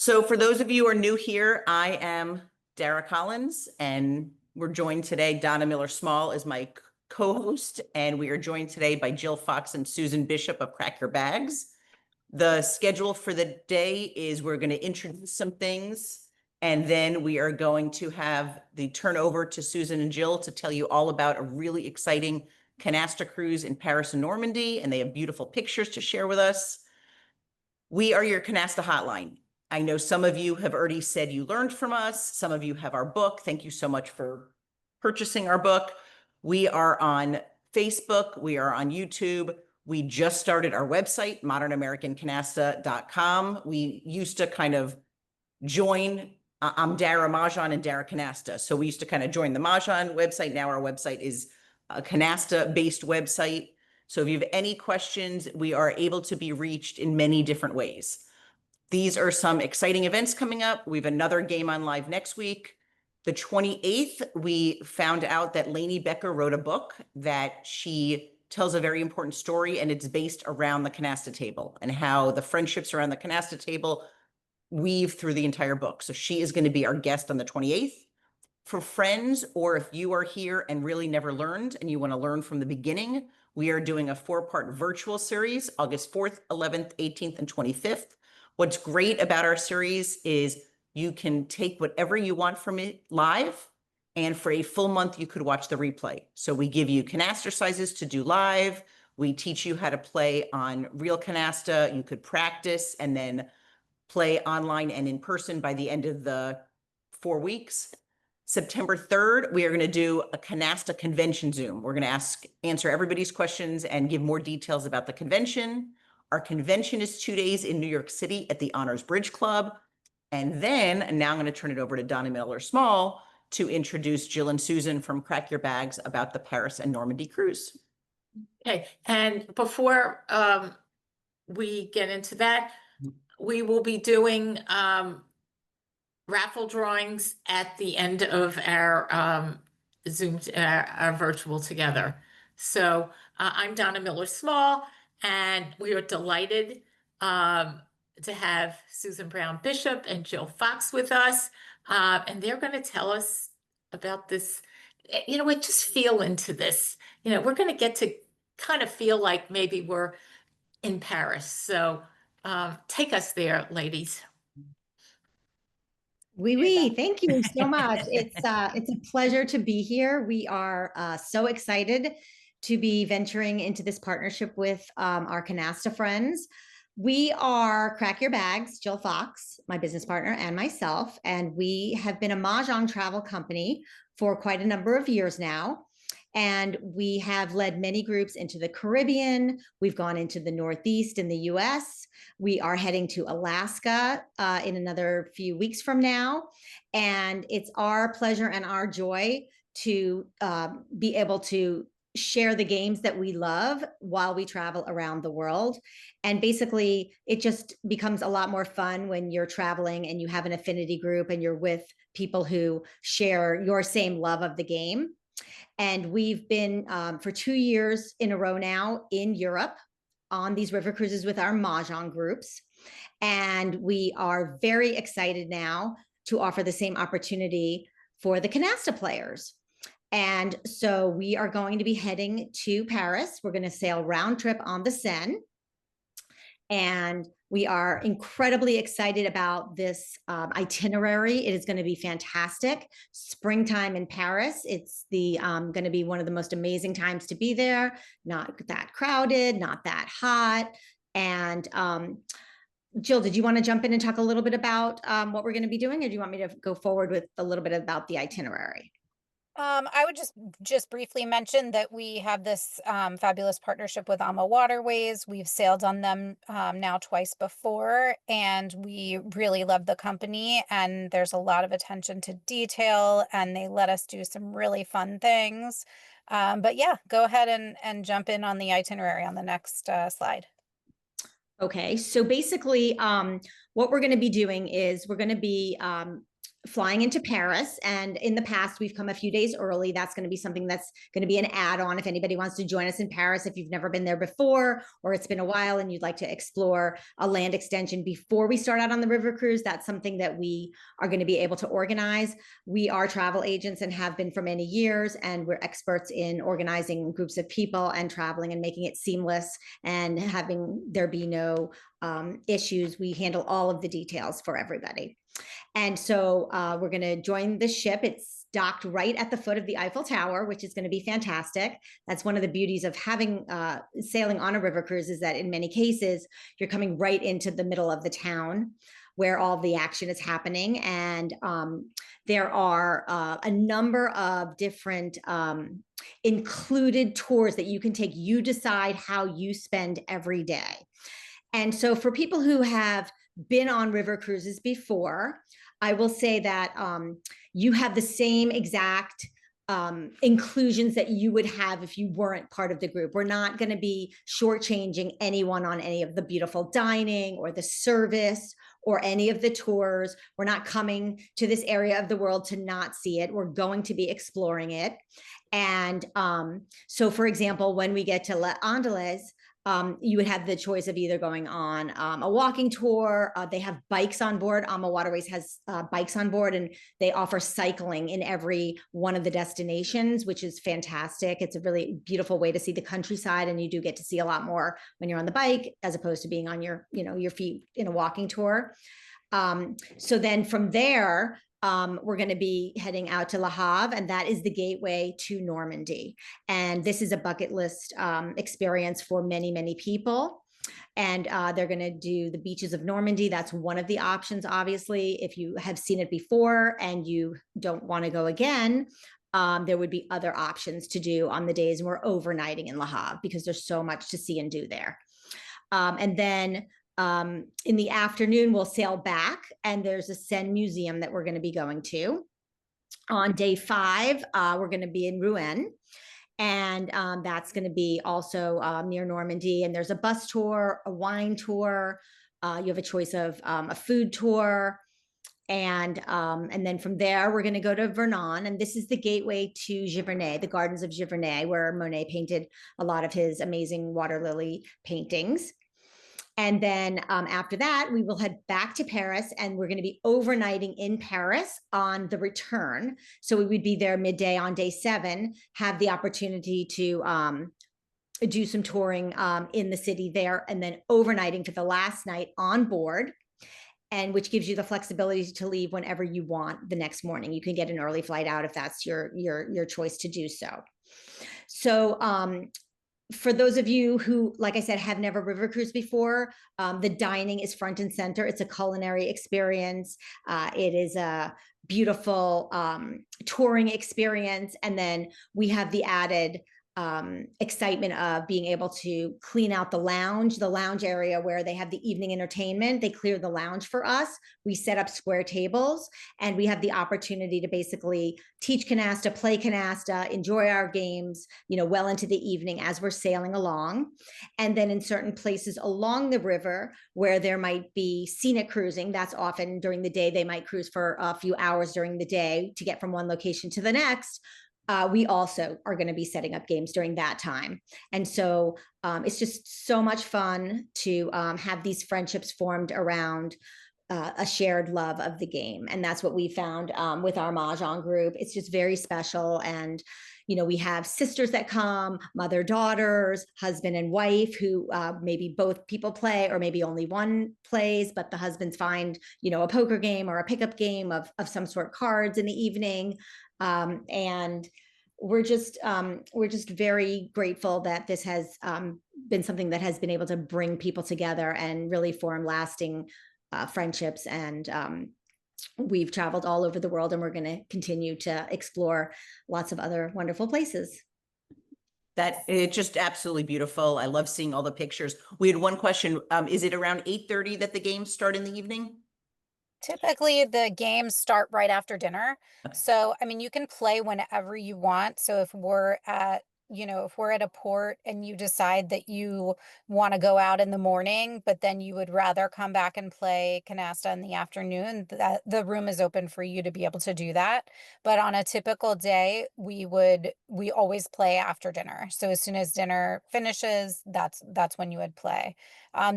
So for those of you who are new here, I am Dara Collins, and we're joined today. Donna Miller-Small is my co-host, and we are joined today by Jill Fox and Susan Bishop of Crak Your Bags. The schedule for the day is we're going to introduce some things, and then we are going to have the turnover to Susan and Jill to tell you all about a really exciting Canasta Cruise in Paris and Normandy, and they have beautiful pictures to share with us. We are your Canasta hotline. I know some of you have already said you learned from us. Some of you have our book. Thank you so much for purchasing our book. We are on Facebook. We are on YouTube. We just started our website, modernamericancanasta.com. We used to kind of join, I'm Dara Mahjong and Dara Canasta. So we used to kind of join the Mahjong website. Now our website is a Canasta-based website. So if you have any questions, we are able to be reached in many different ways. These are some exciting events coming up. We have another game on live next week. The 28th, we found out that Lainey Becker wrote a book that she tells a very important story, and it's based around the canasta table and how the friendships around the canasta table weave through the entire book. So she is going to be our guest on the 28th. For friends, or if you are here and really never learned and you want to learn from the beginning, we are doing a 4-part virtual series, August 4th, 11th, 18th, and 25th. What's great about our series is you can take whatever you want from it live, and for a full month, you could watch the replay. So we give you canasta sizes to do live. We teach you how to play on RealCanasta. You could practice and then play online and in person by the end of the 4 weeks. September 3rd, we are going to do a Canasta Convention Zoom. We're going to answer everybody's questions and give more details about the convention. Our convention is 2 days in New York City at the Honors Bridge Club. And now I'm going to turn it over to Donna Miller-Small to introduce Jill and Susan from Crak Your Bags about the Paris and Normandy Cruise. Okay, and before we get into that, we will be doing raffle drawings at the end of our Zoom, our virtual together. So I'm Donna Miller-Small, and we are delighted to have Susan Brown Bishop and Jill Fox with us. And they're going to tell us about this. You know what, just feel into this. You know, we're going to get to kind of feel like maybe we're in Paris. So take us there, ladies. Oui, thank you so much. It's a pleasure to be here. We are so excited to be venturing into this partnership with our Canasta friends. We are Crak Your Bags, Jill Fox, my business partner, and myself, and we have been a Mahjong travel company for quite a number of years now. And we have led many groups into the Caribbean. We've gone into the Northeast in the US. We are heading to Alaska in another few weeks from now. And it's our pleasure and our joy to be able to share the games that we love while we travel around the world. And basically, it just becomes a lot more fun when you're traveling and you have an affinity group and you're with people who share your same love of the game. And we've been for 2 years in a row now in Europe on these river cruises with our Mahjong groups. And we are very excited now to offer the same opportunity for the Canasta players. And so we are going to be heading to Paris. We're going to sail round trip on the Seine. And we are incredibly excited about this itinerary. It is going to be fantastic. Springtime in Paris. It's going to be one of the most amazing times to be there. Not that crowded, not that hot. And Jill, did you want to jump in and talk a little bit about what we're going to be doing, or do you want me to go forward with a little bit about the itinerary? I would just briefly mention that we have this fabulous partnership with AMA Waterways. We've sailed on them now twice before, and we really love the company, and there's a lot of attention to detail, and they let us do some really fun things. But yeah, go ahead and jump in on the itinerary on the next slide. Okay, so basically what we're going to be doing is we're going to be flying into Paris. And in the past, we've come a few days early. That's going to be something that's going to be an add-on if anybody wants to join us in Paris, if you've never been there before, or it's been a while and you'd like to explore a land extension before we start out on the river cruise. That's something that we are going to be able to organize. We are travel agents and have been for many years, and we're experts in organizing groups of people and traveling and making it seamless and having there be no issues. We handle all of the details for everybody. And so we're going to join the ship. It's docked right at the foot of the Eiffel Tower, which is going to be fantastic. That's one of the beauties of having sailing on a river cruise, is that in many cases, you're coming right into the middle of the town where all the action is happening. And there are a number of different included tours that you can take. You decide how you spend every day. And so for people who have been on river cruises before, I will say that you have the same exact inclusions that you would have if you weren't part of the group. We're not going to be shortchanging anyone on any of the beautiful dining or the service or any of the tours. We're not coming to this area of the world to not see it. We're going to be exploring it. And so, for example, when we get to Les Andelys, you would have the choice of either going on a walking tour. They have bikes on board. AMA Waterways has bikes on board, and they offer cycling in every one of the destinations, which is fantastic. It's a really beautiful way to see the countryside, and you do get to see a lot more when you're on the bike as opposed to being on your feet in a walking tour. So then from there, we're going to be heading out to Le Havre, and that is the gateway to Normandy. And this is a bucket list experience for many, many people. And they're going to do the beaches of Normandy. That's one of the options, obviously. If you have seen it before and you don't want to go again, there would be other options to do on the days we're overnighting in Le Havre, because there's so much to see and do there. And then in the afternoon, we'll sail back, and there's a Seine Museum that we're going to be going to. On day 5, we're going to be in Rouen, and that's going to be also near Normandy. And there's a bus tour, a wine tour. You have a choice of a food tour. And then from there, we're going to go to Vernon, and this is the gateway to Giverny, the Gardens of Giverny, where Monet painted a lot of his amazing water lily paintings. And then after that, we will head back to Paris, and we're going to be overnighting in Paris on the return. So we would be there midday on day 7, have the opportunity to do some touring in the city there, and then overnighting for the last night on board, and which gives you the flexibility to leave whenever you want the next morning. You can get an early flight out if that's your choice to do so. So for those of you who, like I said, have never river cruised before, the dining is front and center. It's a culinary experience. It is a beautiful touring experience. And then we have the added excitement of being able to clean out the lounge area where they have the evening entertainment. They clear the lounge for us. We set up square tables, and we have the opportunity to basically teach canasta, play canasta, enjoy our games, well into the evening as we're sailing along. And then in certain places along the river where there might be scenic cruising, that's often during the day. They might cruise for a few hours during the day to get from one location to the next. We also are going to be setting up games during that time. And so it's just so much fun to have these friendships formed around a shared love of the game. And that's what we found with our Mahjong group. It's just very special. And, we have sisters that come, mother, daughters, husband and wife, who maybe both people play, or maybe only one plays, but the husbands find, a poker game or a pickup game of some sort, cards in the evening. And we're just very grateful that this has been something that has been able to bring people together and really form lasting friendships. And we've traveled all over the world, and we're going to continue to explore lots of other wonderful places. That it's just absolutely beautiful. I love seeing all the pictures. We had one question. Is it around 8:30 that the games start in the evening? Typically, the games start right after dinner. So, I mean, you can play whenever you want. So if we're at you know, if we're at a port and you decide that you want to go out in the morning, but then you would rather come back and play Canasta in the afternoon, that the room is open for you to be able to do that. But on a typical day, we always play after dinner. So as soon as dinner finishes, that's when you would play.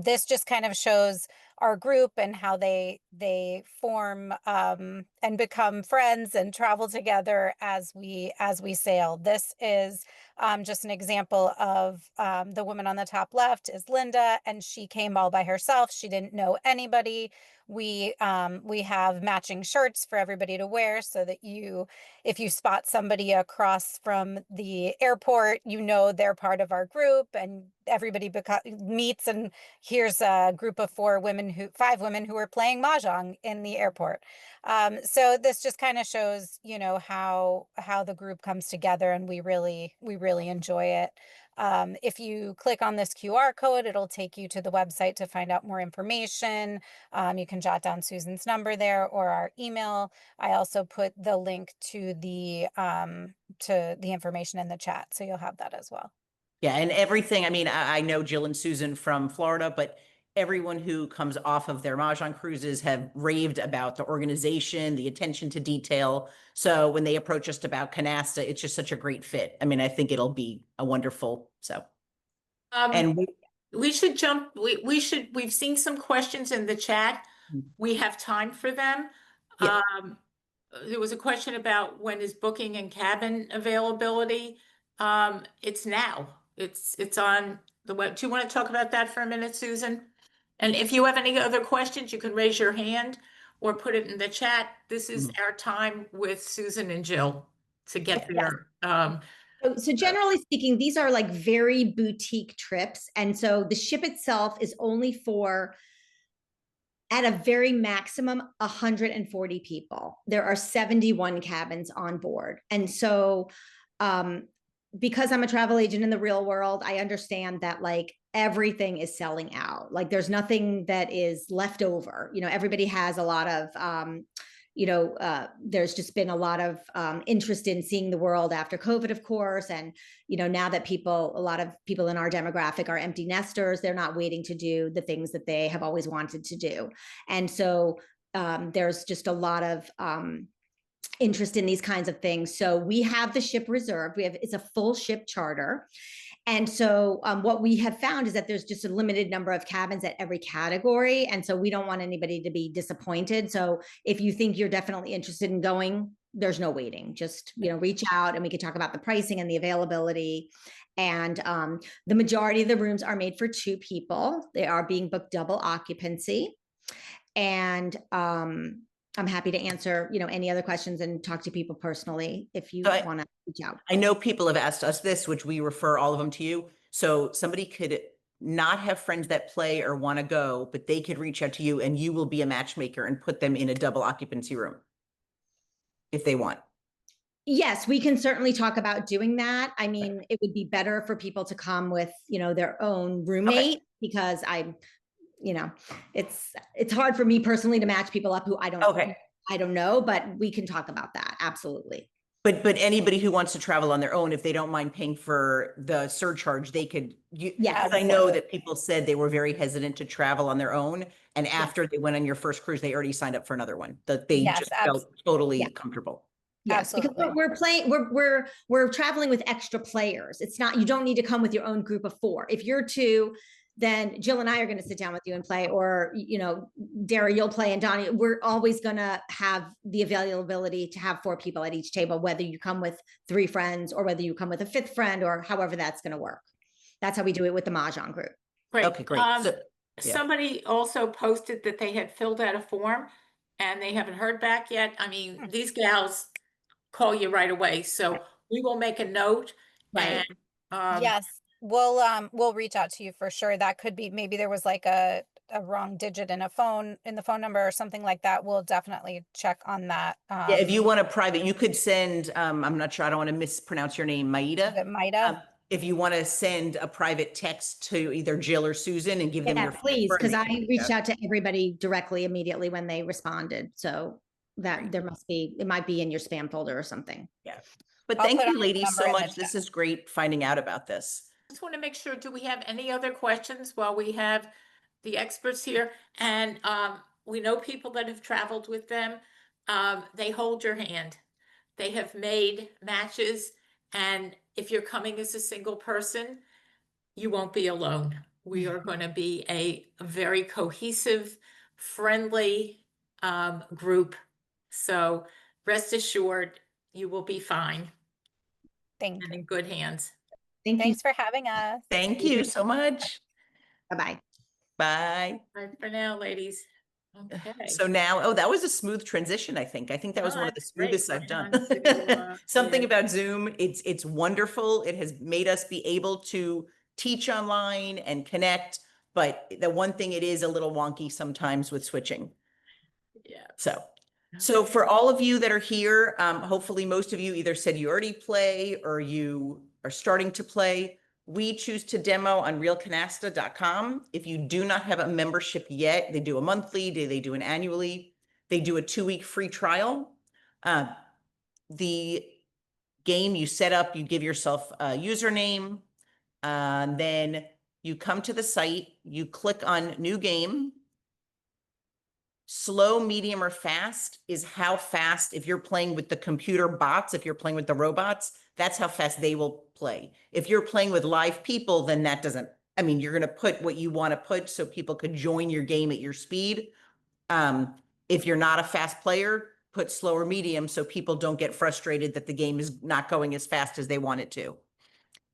This just kind of shows our group and how they form and become friends and travel together as we sail. This is just an example of the woman on the top left is Linda, and she came all by herself. She didn't know anybody. We have matching shirts for everybody to wear so that if you spot somebody across from the airport, you know they're part of our group, and everybody meets, and here's a group of 5 women who are playing mahjong in the airport. So this just kind of shows, you know, how the group comes together, and we really enjoy it. If you click on this QR code, it'll take you to the website to find out more information. You can jot down Susan's number there or our email. I also put the link to the information in the chat, so you'll have that as well. Yeah, and everything, I mean, I know Jill and Susan from Florida, but everyone who comes off of their Mahjong cruises have raved about the organization, the attention to detail. So when they approach us about Canasta, it's just such a great fit. I mean, I think it'll be a wonderful, so. And we've seen some questions in the chat. We have time for them. Yeah. There was a question about when is booking and cabin availability. It's now. It's on the web. Do you want to talk about that for a minute, Susan? And if you have any other questions, you can raise your hand or put it in the chat. This is our time with Susan and Jill to get there. So generally speaking, these are like very boutique trips. And so the ship itself is only for, at a very maximum, 140 people. There are 71 cabins on board. And so because I'm a travel agent in the real world, I understand that like everything is selling out. Like there's nothing that is left over. You know, everybody has a lot of, there's just been a lot of interest in seeing the world after COVID, of course. And, you know, now that a lot of people in our demographic are empty nesters, they're not waiting to do the things that they have always wanted to do. And so there's just a lot of interest in these kinds of things. So we have the ship reserved. It's a full ship charter. And so what we have found is that there's just a limited number of cabins at every category. And so we don't want anybody to be disappointed. So if you think you're definitely interested in going, there's no waiting. Just, you know, reach out and we can talk about the pricing and the availability. And the majority of the rooms are made for 2 people. They are being booked double occupancy. And I'm happy to answer, you know, any other questions and talk to people personally if you want to reach out. I know people have asked us this, which we refer all of them to you. So somebody could not have friends that play or want to go, but they could reach out to you and you will be a matchmaker and put them in a double occupancy room if they want. Yes, we can certainly talk about doing that. I mean, it would be better for people to come with, you know, their own roommate because you know, it's hard for me personally to match people up who I don't know, but we can talk about that. Absolutely. But anybody who wants to travel on their own, if they don't mind paying for the surcharge, they could. Yes, I know that people said they were very hesitant to travel on their own, and after they went on your first cruise, they already signed up for another one. That they just felt totally comfortable. Yes, because we're traveling with extra players. It's not, you don't need to come with your own group of 4. If you're 2, then Jill and I are going to sit down with you and play, or, you know, Dara, you'll play, and Donna, we're always going to have the availability to have 4 people at each table, whether you come with 3 friends or whether you come with a 5th friend or however that's going to work. That's how we do it with the Mahjong group. Great. Okay, great. Somebody also posted that they had filled out a form and they haven't heard back yet. I mean, these gals call you right away. So we will make a note. Right. And, yes. We'll reach out to you for sure. That could be, maybe there was like a wrong digit in the phone number or something like that. We'll definitely check on that. Yeah, if you want a private, you could send, I'm not sure, I don't want to mispronounce your name, Maida. Maida? If you want to send a private text to either Jill or Susan and give them your please, because I reached out to everybody directly immediately when they responded. So that it might be in your spam folder or something. Yeah. But I'll thank put you, our ladies, so number in the much. This is great finding out about this. Just want to make sure, do we have any other questions while we have the experts here? And we know people that have traveled with them. They hold your hand. They have made matches. And if you're coming as a single person, you won't be alone. We are going to be a very cohesive, friendly group. So rest assured, you will be fine Thank and you. in good hands. Thank you. Thanks for having us. Thank you so much. Bye-bye. Bye. Bye for now, ladies. Okay. So now, oh, that was a smooth transition, I think. I think that was No, one of the that's great. smoothest I've done. We're on to, Something yeah. about Zoom, it's wonderful. It has made us be able to teach online and connect, but the one thing it is a little wonky sometimes with switching. Yeah. So for all of you that are here, hopefully most of you either said you already play or you are starting to play. We choose to demo on RealCanasta.com. If you do not have a membership yet, they do a monthly, they do an annually, they do a 2-week free trial. The game you set up, you give yourself a username, then you come to the site, you click on new game. Slow, medium, or fast is how fast, if you're playing with the computer bots, if you're playing with the robots, that's how fast they will play. If you're playing with live people, then that doesn't, I mean, you're going to put what you want to put so people could join your game at your speed. If you're not a fast player, put slow or medium so people don't get frustrated that the game is not going as fast as they want it to.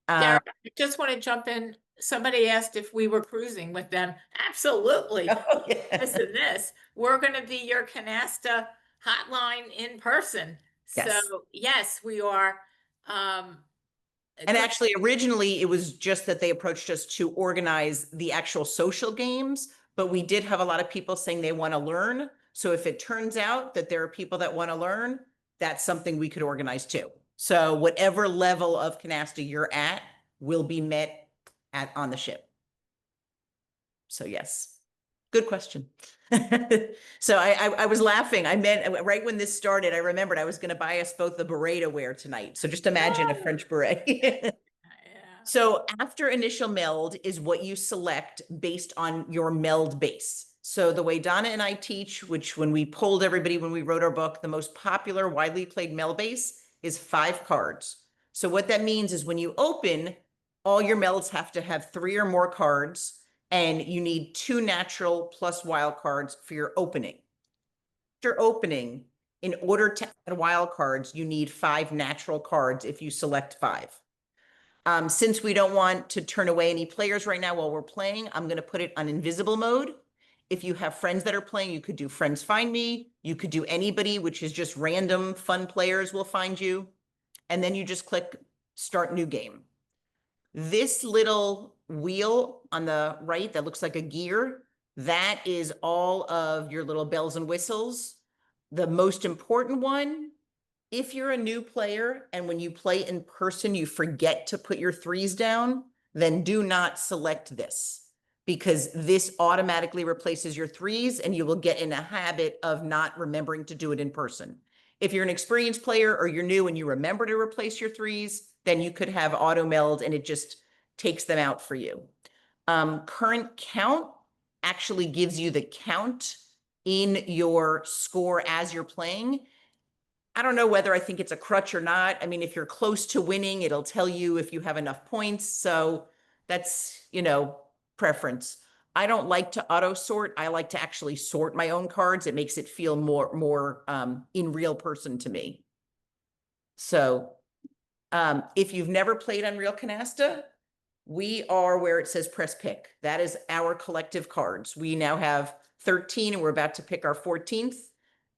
Dara, I just want to jump in. Somebody asked if we were cruising with them. Absolutely. Oh, yeah. Listen, this, we're going to be your Canasta hotline in person. Yes. So yes, we are. And actually, originally, it was just that they approached us to organize the actual social games, but we did have a lot of people saying they want to learn. So if it turns out that there are people that want to learn, that's something we could organize too. So whatever level of Canasta you're at will be met on the ship. So yes, good question. So I was laughing. I meant right when this started, I remembered I was going to buy us both the beret to wear tonight. So just imagine a French beret. Yeah. So after initial meld is what you select based on your meld base. So the way Donna and I teach, which when we polled everybody, when we wrote our book, the most popular, widely played meld base is 5 cards. So what that means is when you open, all your melds have to have 3 or more cards, and you need 2 natural plus wild cards for your opening. After opening, in order to add wild cards, you need 5 natural cards if you select 5. Since we don't want to turn away any players right now while we're playing, I'm going to put it on invisible mode. If you have friends that are playing, you could do friends find me. You could do anybody, which is just random fun players will find you. And then you just click start new game. This little wheel on the right that looks like a gear, that is all of your little bells and whistles. The most important one, if you're a new player and when you play in person, you forget to put your 3s down, then do not select this, because this automatically replaces your 3s and you will get in a habit of not remembering to do it in person. If you're an experienced player or you're new and you remember to replace your 3s, then you could have auto meld and it just takes them out for you. Current count actually gives you the count in your score as you're playing. I don't know whether I think it's a crutch or not. I mean, if you're close to winning, it'll tell you if you have enough points. So that's, preference. I don't like to auto sort. I like to actually sort my own cards. It makes it feel more in real person to me. So if you've never played on RealCanasta, we are where it says press pick. That is our collective cards. We now have 13 and we're about to pick our 14th.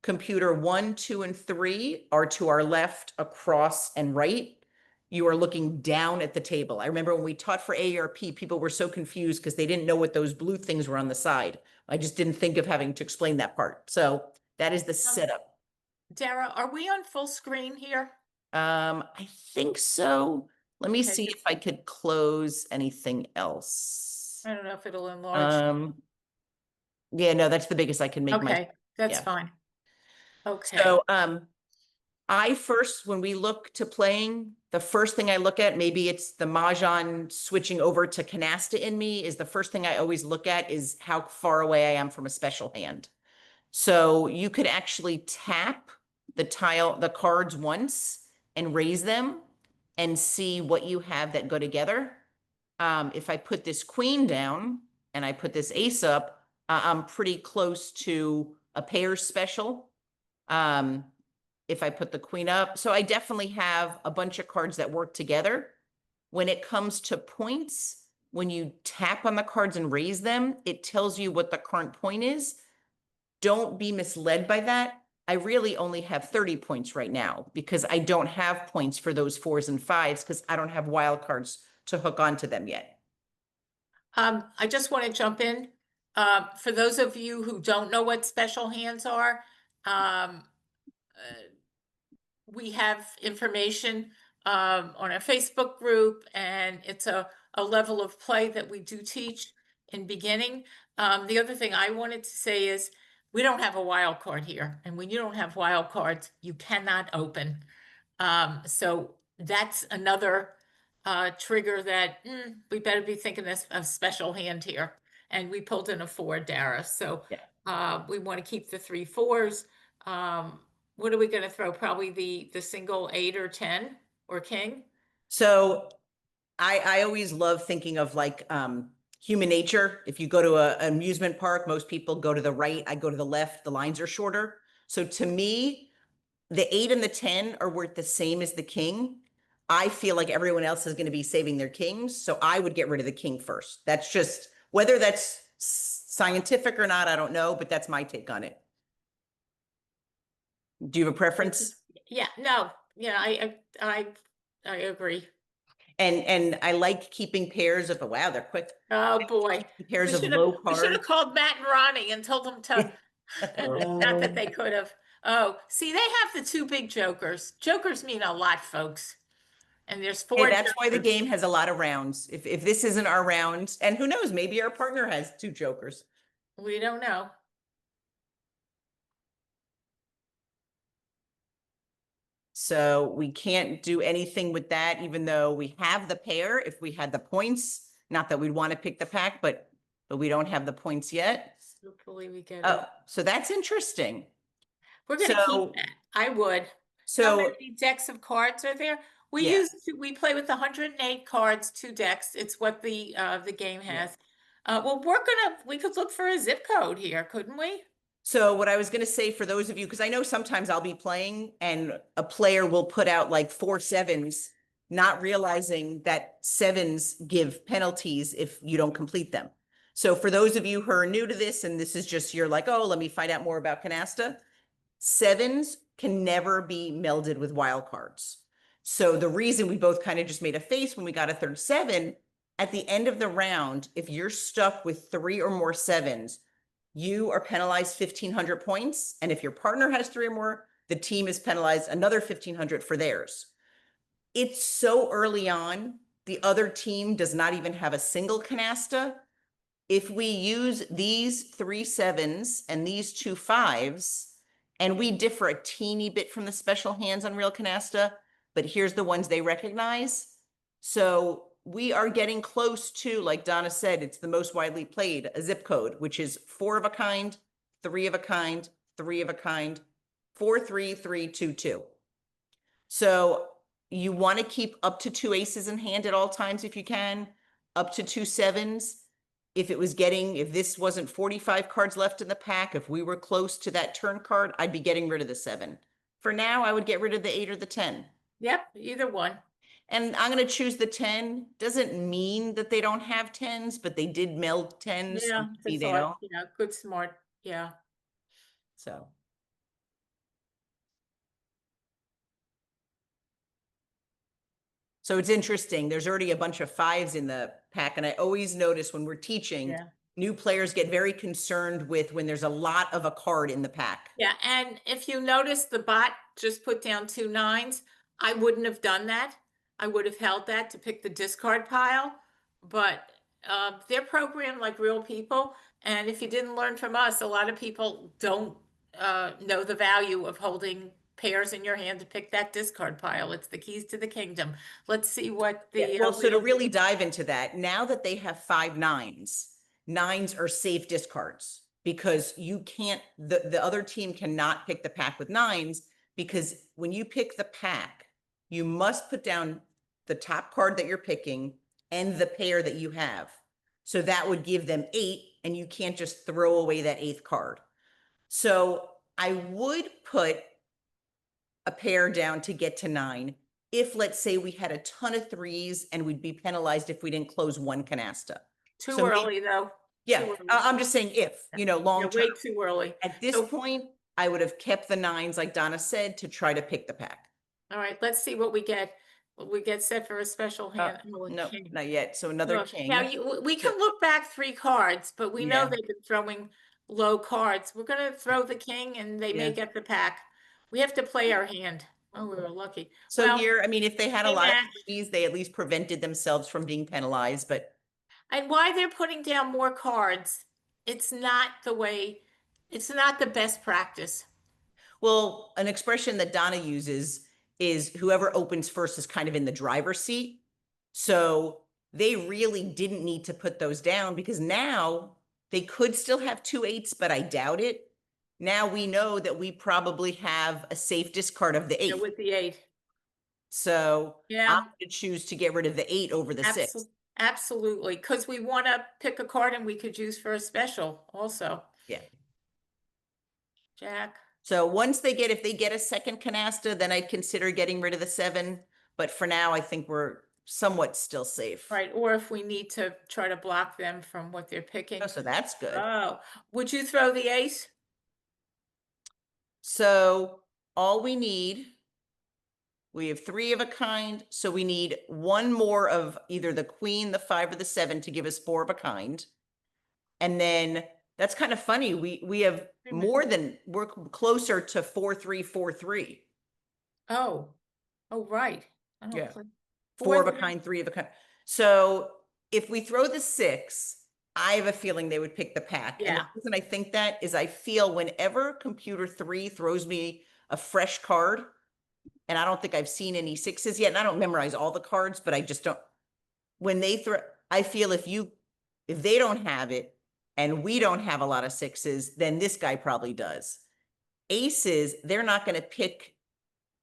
Computer 1, 2, and 3 are to our left, across, and right. You are looking down at the table. I remember when we taught for AARP, people were so confused because they didn't know what those blue things were on the side. I just didn't think of having to explain that part. So that is the setup. Dara, are we on full screen here? I think so. Let me Okay, see if I could close anything else. I don't know if it'll enlarge. Yeah, no, that's the biggest I can make. Okay, that's yeah. fine. Okay. So, When we look to playing, the first thing I look at, maybe it's the Mahjong switching over to Canasta in me, is the first thing I always look at is how far away I am from a special hand. So you could actually tap the cards once and raise them and see what you have that go together. If I put this queen down and I put this ace up, I'm pretty close to a pair special. If I put the queen up. So I definitely have a bunch of cards that work together. When it comes to points, when you tap on the cards and raise them, it tells you what the current point is. Don't be misled by that. I really only have 30 points right now because I don't have points for those 4s and 5s because I don't have wild cards to hook onto them yet. I just want to jump in. For those of you who don't know what special hands are, we have information on our Facebook group, and it's a level of play that we do teach in beginning. The other thing I wanted to say is we don't have a wild card here, and when you don't have wild cards, you cannot open. So that's another trigger that we better be thinking of special hand here. And we pulled in a 4, Dara. So we want to keep the 3 4s. What are we going to throw? Probably the single 8 or 10 or king. So I always love thinking of like human nature. If you go to an amusement park, most people go to the right. I go to the left. The lines are shorter. So to me, the 8 and the 10 are worth the same as the king. I feel like everyone else is going to be saving their kings. So I would get rid of the king first. That's just, whether that's scientific or not, I don't know, but that's my take on it. Do you have a preference? Yeah, no, yeah, I agree. And I like keeping pairs of, wow, they're quick. Oh boy. Pairs of low We should have cards. called Matt and Ronnie and told them to, not that they could have. Oh, see, they have the 2 big jokers. Jokers mean a lot, folks. And there's 4. And that's why the jokers. game has a lot of rounds. If this isn't our round, and who knows, maybe our partner has 2 jokers. We don't know. So we can't do anything with that, even though we have the pair. If we had the points, not that we'd want to pick the pack, but we don't have the points yet. Hopefully we get Oh, it. so that's interesting. We're going to So- keep that. I would. How So many decks of cards are there? We Yeah. we play with 108 cards, 2 decks. It's what the game Yeah. has. Well, we could look for a zip code here, couldn't we? So what I was going to say for those of you, because I know sometimes I'll be playing and a player will put out like 4 7s, not realizing that 7s give penalties if you don't complete them. So for those of you who are new to this, and this is just, you're like, oh, let me find out more about Canasta, 7s can never be melded with wild cards. So the reason we both kind of just made a face when we got a third 7, at the end of the round, if you're stuck with 3 or more 7s, you are penalized 1,500 points. And if your partner has 3 or more, the team is penalized another 1,500 for theirs. It's so early on. The other team does not even have a single canasta. If we use these 3 7s and these 2 5s, and we differ a teeny bit from the special hands on RealCanasta, but here's the ones they recognize. So we are getting close to, like Donna said, it's the most widely played, a zip code, which is 4 of a kind, 3 of a kind, 3 of a kind, 4 3 3 2 2. So you want to keep up to 2 aces in hand at all times if you can, up to 2 7s. If this wasn't 45 cards left in the pack, if we were close to that turn card, I'd be getting rid of the 7. For now, I would get rid of the 8 or the 10. Yep, either one. And I'm going to choose the 10. Doesn't mean that they don't have 10s, but they did meld 10s. Yeah, Maybe the they thought, don't. good, smart. Yeah. So it's interesting. There's already a bunch of 5s in the pack. And I always notice when we're teaching, Yeah. new players get very concerned with when there's a lot of a card in the pack. Yeah, and if you notice, the bot just put down 2 9s. I wouldn't have done that. I would have held that to pick the discard pile, but they're programmed like real people. And if you didn't learn from us, a lot of people don't know the value of holding pairs in your hand to pick that discard pile. It's the keys to the kingdom. Let's see what the Well, so to wheel- really dive into that, now that they have 5 nines, nines are safe discards because you can't, the other team cannot pick the pack with nines, because when you pick the pack, you must put down the top card that you're picking and the pair that you have. So that would give them 8, and you can't just throw away that 8th card. So I would put a pair down to get to 9. If, let's say, we had a ton of 3s and we'd be penalized if we didn't close 1 canasta. Too So early though. Yeah, Too early. I'm just saying if, long Yeah, term. way too early. At this So- point, I would have kept the 9s, like Donna said, to try to pick the pack. All right, let's see what we get. What we get set for a special hand. Oh, a No, king. not yet. So another Look, king. now we can look back 3 cards, but we know Yeah. they've been throwing low cards. We're gonna throw the king and they may Yeah. get the pack. We have to play our hand. Oh, we were lucky. So Well, here, I mean, if they had a hey, lot of Matt. 3s, they at least prevented themselves from being penalized, but And why they're putting down more cards, it's not the best practice. well, an expression that Donna uses is whoever opens first is kind of in the driver's seat. So they really didn't need to put those down, because now they could still have 2 8s, but I doubt it. Now we know that we probably have a safe discard of the 8. With the 8. So Yeah. I'm going to choose to get rid of the 8 over the 6. Absolutely, because we want to pick a card and we could use for a special also. Yeah. Jack. So once if they get a second canasta, then I'd consider getting rid of the 7. But for now, I think we're somewhat still safe. Right, or if we need to try to block them from what they're picking. Oh, so that's good. Oh, would you throw the ace? So all we have 3 of a kind. So we need 1 more of either the queen, the 5, or the 7 to give us 4 of a kind. And then that's kind of funny. We have we're closer to 4 3 4 3. Oh, right. I don't Yeah. play- 4 of a 3. kind, 3 of a kind. So if we throw the 6, I have a feeling they would pick the pack. And the Yeah. reason I think that is I feel whenever computer 3 throws me a fresh card, and I don't think I've seen any 6s yet, and I don't memorize all the cards, but I just don't. When they throw, I feel if they don't have it and we don't have a lot of 6s, then this guy probably does. Aces, they're not going to pick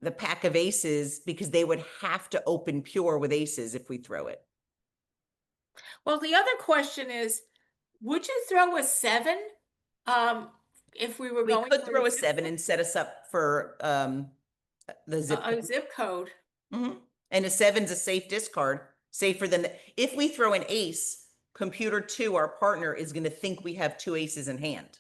the pack of aces because they would have to open pure with aces if we throw it. Well, the other question is, would you throw a 7? If we were We going could for throw a zip 7 and set us up for the zip a code. zip code. Mhm. And a 7's a safe discard, safer than if we throw an ace, computer 2, our partner, is going to think we have 2 aces in hand.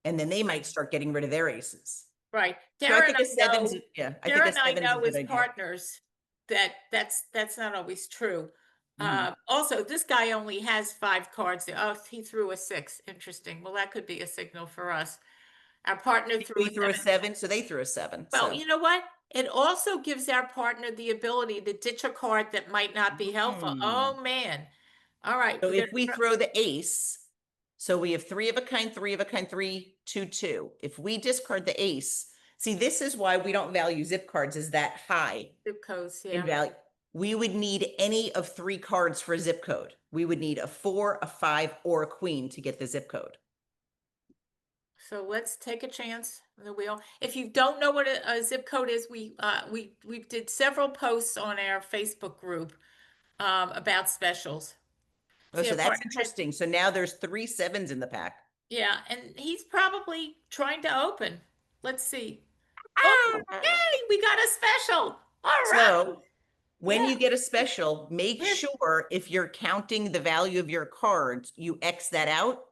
And then they might start getting rid of their aces. Right. So I Dara think and a 7's, know- yeah, I think Dara a and I 7's a know good as idea. partners that's not always true. Mhm. Also, this guy only has 5 cards. Oh, he threw a 6. Interesting. Well, that could be a signal for us. Our partner We threw threw a 7. 7, so they threw a 7. Well, so. you know what? It also gives our partner the ability to ditch a card that might not be helpful. Oh, man. All right. So we're if we gonna throw the ace, so we have 3 of a kind, 3 of a kind, 3, 2, 2. If we discard the ace, see, this is why we don't value zip cards is that high zip codes, in yeah. value. We would need any of 3 cards for a zip code. We would need a 4, a 5, or a queen to get the zip code. So let's take a chance on the wheel. If you don't know what a zip code is, we did several posts on our Facebook group about specials. Oh, See, so our that's partner has- interesting. So now there's 3 7s in the pack. Yeah, and he's probably trying to open. Let's see. Oh, yay, we got a special. All right. So when Yeah. you get a special, make Yeah. sure if you're counting the value of your cards, you X that out,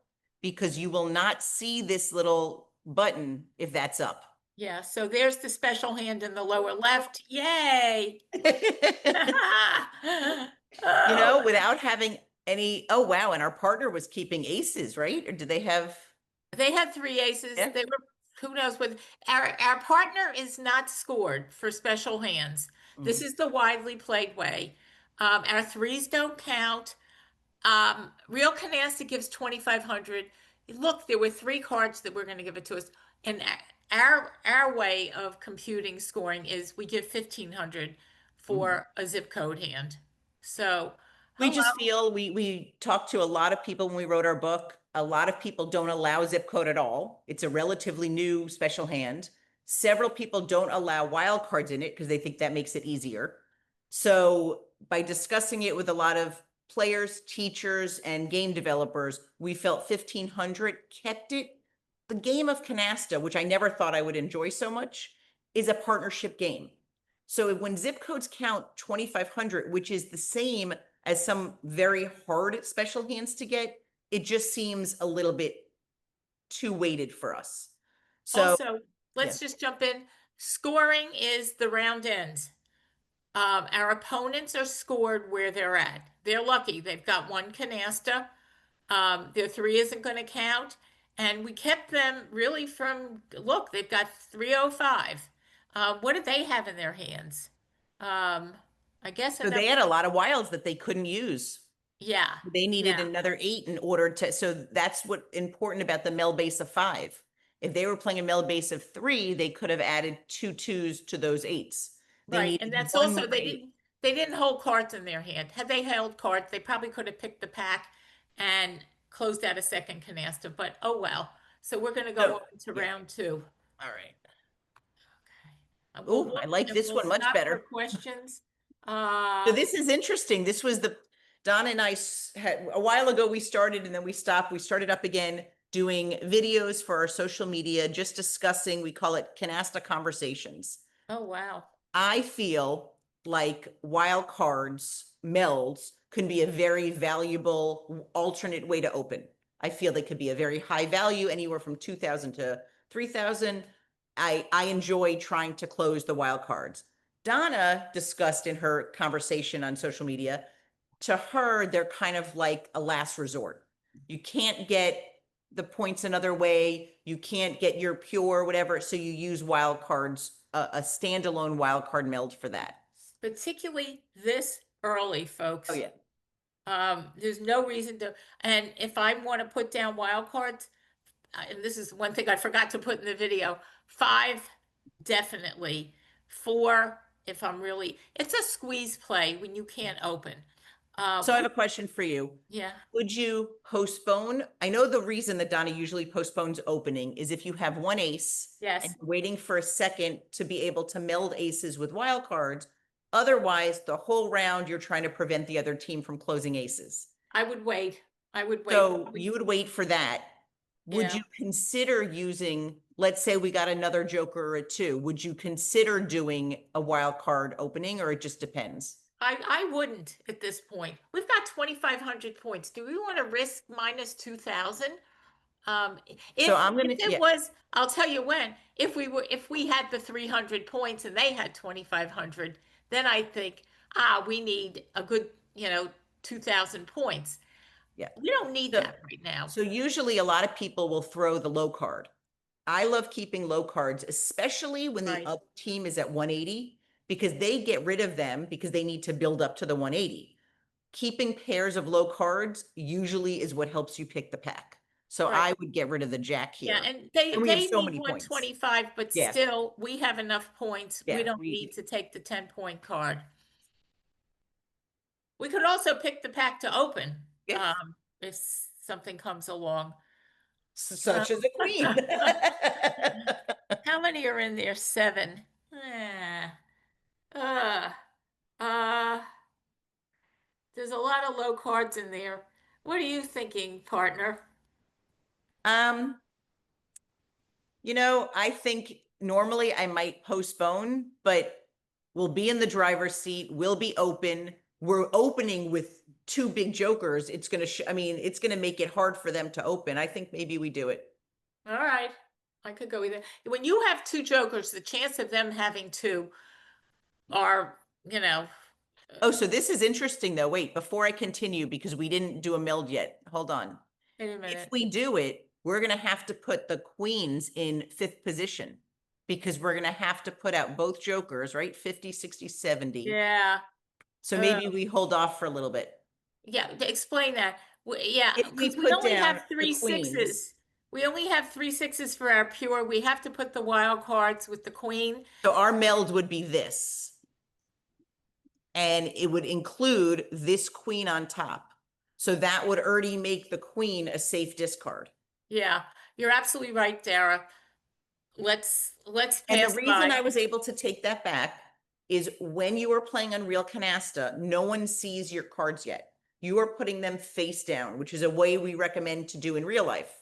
because you will not see this little button if that's up. Yeah, so there's the special hand in the lower left. Yay. You know, without having any, oh, wow. And our partner was keeping aces, right? Or did they have? They had 3 aces. Yeah. They were, who knows what, our partner is not scored for special hands. This is the widely played way. Our 3s don't count. RealCanasta gives 2,500. look, there were 3 cards that were going to give it to us. And our way of computing scoring is we give 1,500 for a zip code hand. So, We hello. just feel we talked to a lot of people when we wrote our book. A lot of people don't allow zip code at all. It's a relatively new special hand. Several people don't allow wild cards in it because they think that makes it easier. So by discussing it with a lot of players, teachers, and game developers, we felt 1,500 kept it. The game of Canasta, which I never thought I would enjoy so much, is a partnership game. So when zip codes count 2,500, which is the same as some very hard special hands to get, it just seems a little bit too weighted for us. So Also, let's just jump in. Scoring is the round ends. Our opponents are scored where they're at. They're lucky. They've got 1 canasta. Their 3 isn't going to count. And we kept them really from, look, they've got 305. What did they have in their hands? I guess so they had a lot of wilds that they couldn't use. yeah. They needed yeah. another 8 in order to, so that's what important about the meld base of 5. If they were playing a meld base of 3, they could have added 2 2s to those 8s. They Right, needed and that's 1 also more 8. they didn't hold cards in their hand. Had they held cards, they probably could have picked the pack and closed out a second canasta, but oh well. So we're gonna go So, on to yeah. round 2. All right. Okay. Oh, I like this one much stop for better. questions. So this is interesting. This was Donna and I had a while ago, we started and then we stopped. We started up again doing videos for our social media, just discussing, we call it Canasta Conversations. Oh, wow. I feel like wild cards, melds can be a very valuable alternate way to open. I feel they could be a very high value, anywhere from 2,000 to 3,000. I enjoy trying to close the wild cards. Donna discussed in her conversation on social media, to her, they're kind of like a last resort. You can't get the points another way. You can't get your pure, whatever. So you use wild cards, a standalone wild card meld for that. Particularly this early, folks. Oh, yeah. There's no reason to, and if I want to put down wild cards, and this is one thing I forgot to put in the video, 5, definitely. 4, if I'm really, it's a squeeze play when you can't open. So I have a question for you. Yeah. Would you postpone? I know the reason that Donna usually postpones opening is if you have 1 ace. Yes. And you're waiting for a second to be able to meld aces with wild cards. Otherwise, the whole round, you're trying to prevent the other team from closing aces. I would wait. So you would wait for that. Would Yeah. you consider using, let's say we got another joker or a 2, would you consider doing a wild card opening, or it just depends? I wouldn't at this point. We've got 2,500 points. Do we want to risk minus 2,000? If, So I'm gonna, if it was, I'll tell you when, if we had the 300 points and they had 2,500, then I think, we need a good, 2,000 points. Yeah. We don't need that right now. So usually a lot of people will throw the low card. I love keeping low cards, especially when the other team is at 180, because they get rid of them because they need to build up to the 180. Keeping pairs of low cards usually is what helps you pick the pack. So I would get rid of the jack here. Yeah, and they we have so need many points. 125, but still, we have enough points. Yeah, we don't need to take the 10-point card. We could also pick the pack to open if something comes along. Such as a queen. How many are in there? 7. There's a lot of low cards in there. What are you thinking, partner? I think normally I might postpone, but we'll be in the driver's seat. We'll be open. We're opening with 2 big jokers. It's going to, it's going to make it hard for them to open. I think maybe we do it. All right. I could go either. When you have 2 jokers, the chance of them having 2 are, Oh, so this is interesting though. Wait, before I continue, because we didn't do a meld yet. Hold on. Wait a minute. If we do it, we're going to have to put the queens in 5th position, because we're going to have to put out both jokers, right? 50, 60, 70. Yeah. So maybe we hold off for a little bit. Yeah, explain that. Yeah, If we because we put only down have the three queens. sixes. We only have 3 6s for our pure. We have to put the wild cards with the queen. So our meld would be this. And it would include this queen on top. So that would already make the queen a safe discard. Yeah, you're absolutely right, Dara. Let's And the pass reason by. I was able to take that back is when you are playing on RealCanasta, no one sees your cards yet. You are putting them face down, which is a way we recommend to do in real life.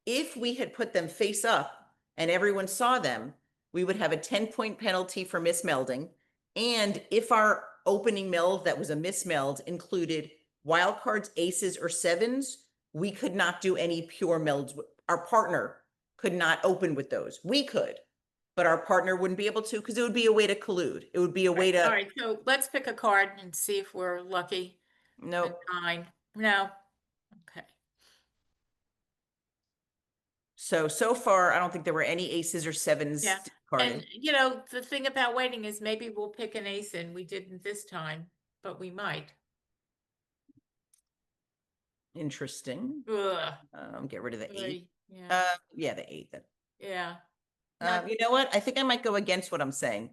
If we had put them face up and everyone saw them, we would have a 10-point penalty for mismelding. And if our opening meld that was a mismeld included wild cards, aces, or sevens, we could not do any pure melds. Our partner could not open with those. We could, but our partner wouldn't be able to because it would be a way to collude. It would be a way All to, right, so let's pick a card and see if we're lucky. no. A 9. No. Okay. So far, I don't think there were any aces or sevens Yeah. discarded. And the thing about waiting is maybe we'll pick an ace and we didn't this time, but we might. Interesting. Ugh. Get rid of the 8. Really, yeah. Yeah, the 8 then. Yeah. You know what? I think I might go against what I'm saying.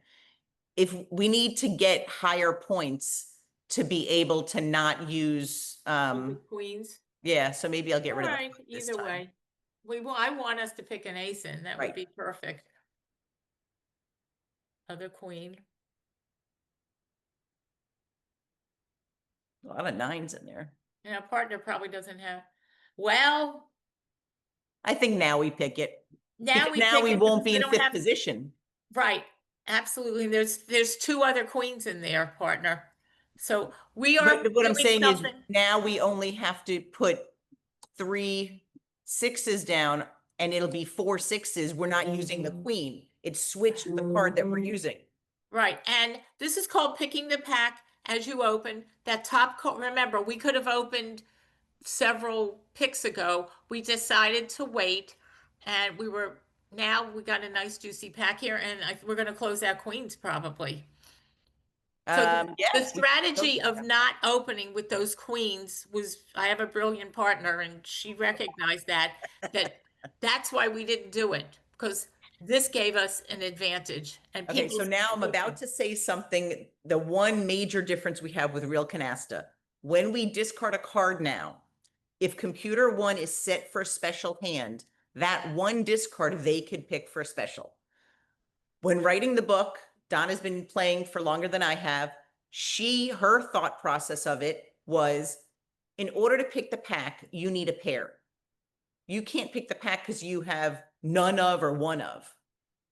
If we need to get higher points to be able to not use, With queens. yeah, so maybe I'll get All rid of right, it this either time. way. I want us to pick an ace in. That would Right. be perfect. Other queen. A lot of 9s in there. And our partner probably doesn't have. Well, I think now we pick it. now Because we now pick we it won't because be we in don't 5th have position. right. Absolutely. There's 2 other queens in there, partner. So we are But what I'm doing saying is something. now we only have to put 3 6s down and it'll be 4 6s. We're not using the queen. It's switched the card that we're using. Right. And this is called picking the pack as you open. That top card, remember, we could have opened several picks ago. We decided to wait and now we got a nice juicy pack here and we're going to close out queens probably. So the Yes, strategy of not opening with those queens was, I have a brilliant partner and she recognized that's why we didn't do it, because this gave us an advantage and okay, people. so now I'm about to say something, the one major difference we have with RealCanasta. When we discard a card now, if computer 1 is set for a special hand, that one discard they could pick for a special. When writing the book, Donna's been playing for longer than I have. Her thought process of it was, in order to pick the pack, you need a pair. You can't pick the pack because you have none of or one of.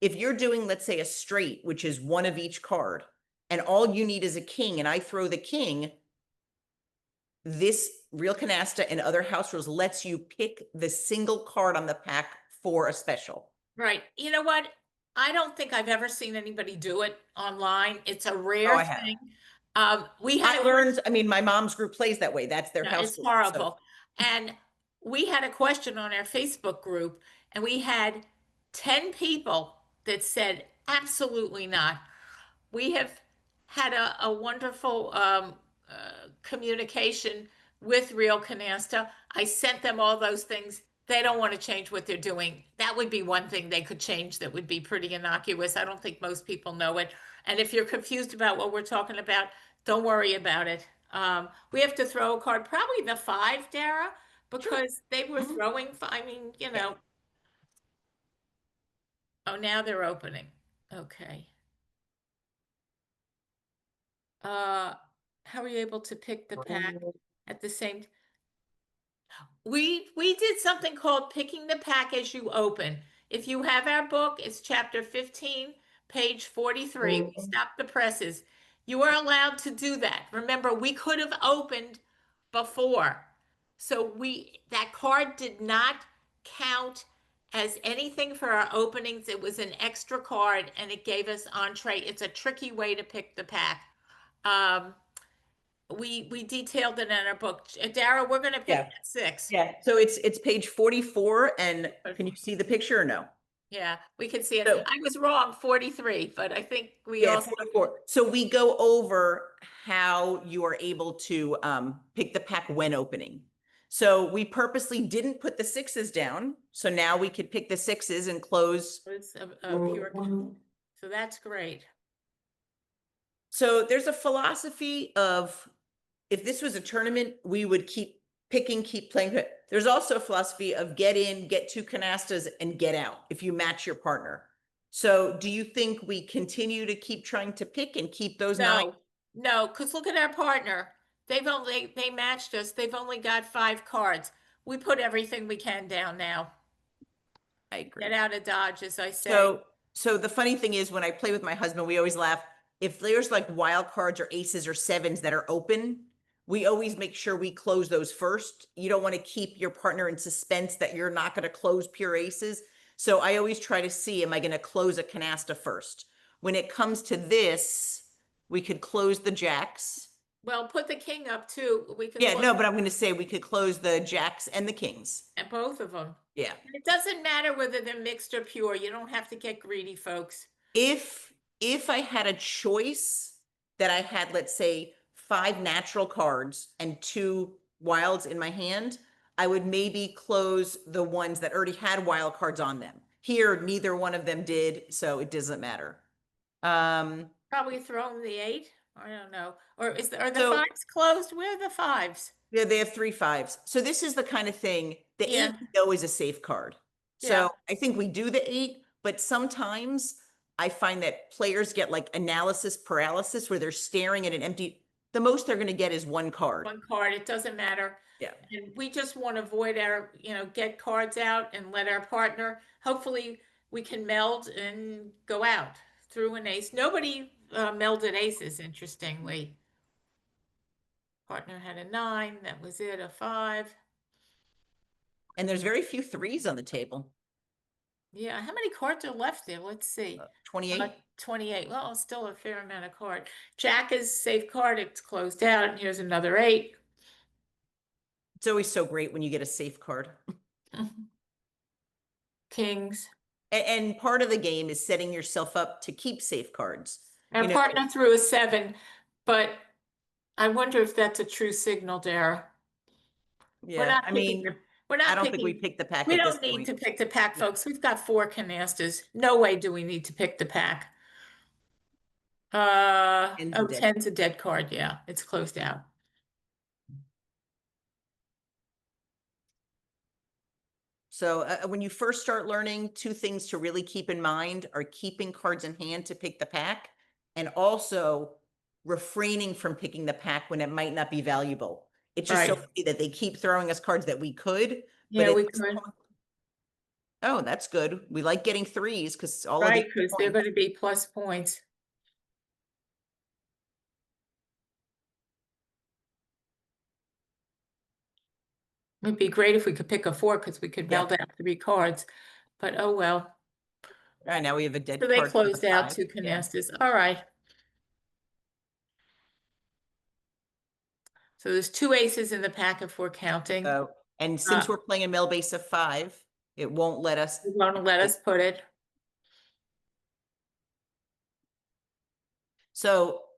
If you're doing, let's say, a straight, which is one of each card, and all you need is a king, and I throw the king, this RealCanasta and other house rules lets you pick the single card on the pack for a special. Right. You know what? I don't think I've ever seen anybody do it online. It's a Oh, rare I have. thing. We had I learned, I mean, my mom's group plays that way. That's their No, house it's rule. So horrible. And we had a question on our Facebook group, and we had 10 people that said, absolutely not. We have had a wonderful communication with RealCanasta. I sent them all those things. They don't want to change what they're doing. That would be one thing they could change that would be pretty innocuous. I don't think most people know it. And if you're confused about what we're talking about, don't worry about it. We have to throw a card, probably the 5, Dara, because they were Mhm. throwing, I mean, Oh, now they're opening. Okay. How are you able to pick the pack at the same? We did something called picking the pack as you open. If you have our book, it's chapter 15, page 43. We stopped the presses. You are allowed to do that. Remember, we could have opened before. So that card did not count as anything for our openings. It was an extra card and it gave us entree. It's a tricky way to pick the pack. We detailed it in our book. Dara, we're going to pick Yeah. that 6. Yeah, so it's page 44, and can you see the picture or no? Yeah, we can see it. So- I was wrong, 43, but I think we Yeah, also. 44. So we go over how you are able to pick the pack when opening. So we purposely didn't put the sixes down. So now we could pick the sixes and close. It's a pure, so that's great. So there's a philosophy of, if this was a tournament, we would keep picking, keep playing. But there's also a philosophy of get in, get 2 canastas and get out if you match your partner. So do you think we continue to keep trying to pick and keep those 9? No, because look at our partner. They matched us. They've only got 5 cards. We put everything we can down now. I agree. Get out of Dodge, as I say. So the funny thing is, when I play with my husband, we always laugh. If there's like wild cards or aces or sevens that are open, we always make sure we close those first. You don't want to keep your partner in suspense that you're not going to close pure aces. So I always try to see, am I going to close a canasta first? When it comes to this, we could close the jacks. Well, put the king up too. We can Yeah, look no, but I'm going to say we could close the jacks and the kings. at both of them. Yeah. It doesn't matter whether they're mixed or pure. You don't have to get greedy, folks. If I had a choice that I had, let's say 5 natural cards and 2 wilds in my hand, I would maybe close the ones that already had wild cards on them. Here, neither one of them did, so it doesn't matter. Probably throw them the 8. I don't know. Or are the So- 5s closed? Where are the 5s? Yeah, they have 3 5s. So this is the kind of thing, the 8 Yeah. we know is a safe card. So Yeah. I think we do the 8, but sometimes I find that players get like analysis paralysis where they're staring at an empty, the most they're going to get is 1 card. 1 card. It doesn't matter. Yeah. And we just want to avoid our, get cards out and let our partner, hopefully we can meld and go out through an ace. Nobody melded aces, interestingly. Partner had a 9. That was it, a 5. And there's very few 3s on the table. Yeah, how many cards are left there? Let's see. 28. 28. Well, still a fair amount of card. Jack is safe card. It's closed out. And here's another 8. It's always so great when you get a safe card. Kings. And part of the game is setting yourself up to keep safe cards. Our You know- partner threw a 7, but I wonder if that's a true signal, Dara. We're Yeah, not I picking mean, the- we're not I don't think we picking- picked the pack We at this don't need point. to pick the pack, No. folks. We've got 4 canastas. No way do we need to pick the pack. Ten's a dead 10's a dead card. Yeah, it's closed out. So when you first start learning, 2 things to really keep in mind are keeping cards in hand to pick the pack, and also refraining from picking the pack when it might not be valuable. It's just so Right. funny that they keep throwing us cards that we could. Yeah, at we this could. point- Oh, that's good. We like getting 3s because all Right, of because these they're points. going to be plus points. It'd be great if we could pick a 4 because we could Yeah. meld out 3 cards, but oh well. All right, now we have a dead So they card for the closed out 5. 2 Yeah. canastas. All right. So there's 2 aces in the pack if we're counting. So, and since Uh, we're playing a mill base of 5, it won't let us. They won't let us put it. So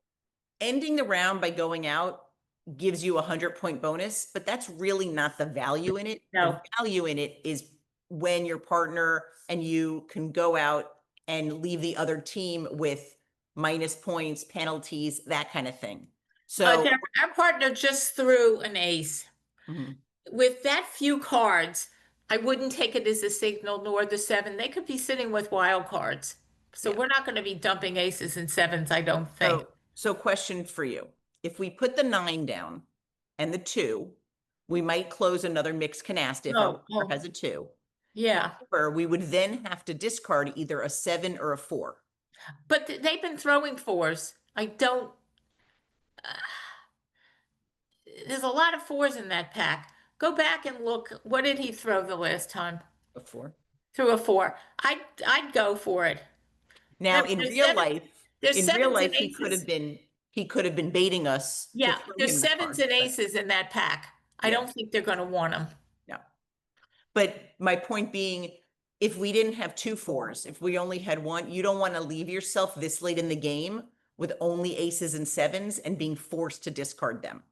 ending the round by going out gives you a 100-point bonus, but that's really not the value in it. No. The value in it is when your partner and you can go out and leave the other team with minus points, penalties, that kind of thing. So Our partner just threw an ace. Mhm. With that few cards, I wouldn't take it as a signal, nor the 7. They could be sitting with wild cards. So Yeah. we're not going to be dumping aces and 7s, I don't think. So question for you. If we put the 9 down and the 2, we might close another mixed canasta if our partner has a 2. Yeah, Or we would then have to discard either a 7 or a 4. but they've been throwing 4s. I don't. There's a lot of 4s in that pack. Go back and look. What did he throw the last time? A 4. Threw a 4. I'd go for it. Now, There- in there's real seven- life, There's in 7s real and life, he aces. could have been baiting us. to Yeah, throw there's him the 7s card, and but- aces in that pack. I Yeah. don't think they're going to want them. No. But my point being, if we didn't have 2 4s, if we only had 1, you don't want to leave yourself this late in the game with only aces and 7s and being forced to discard them.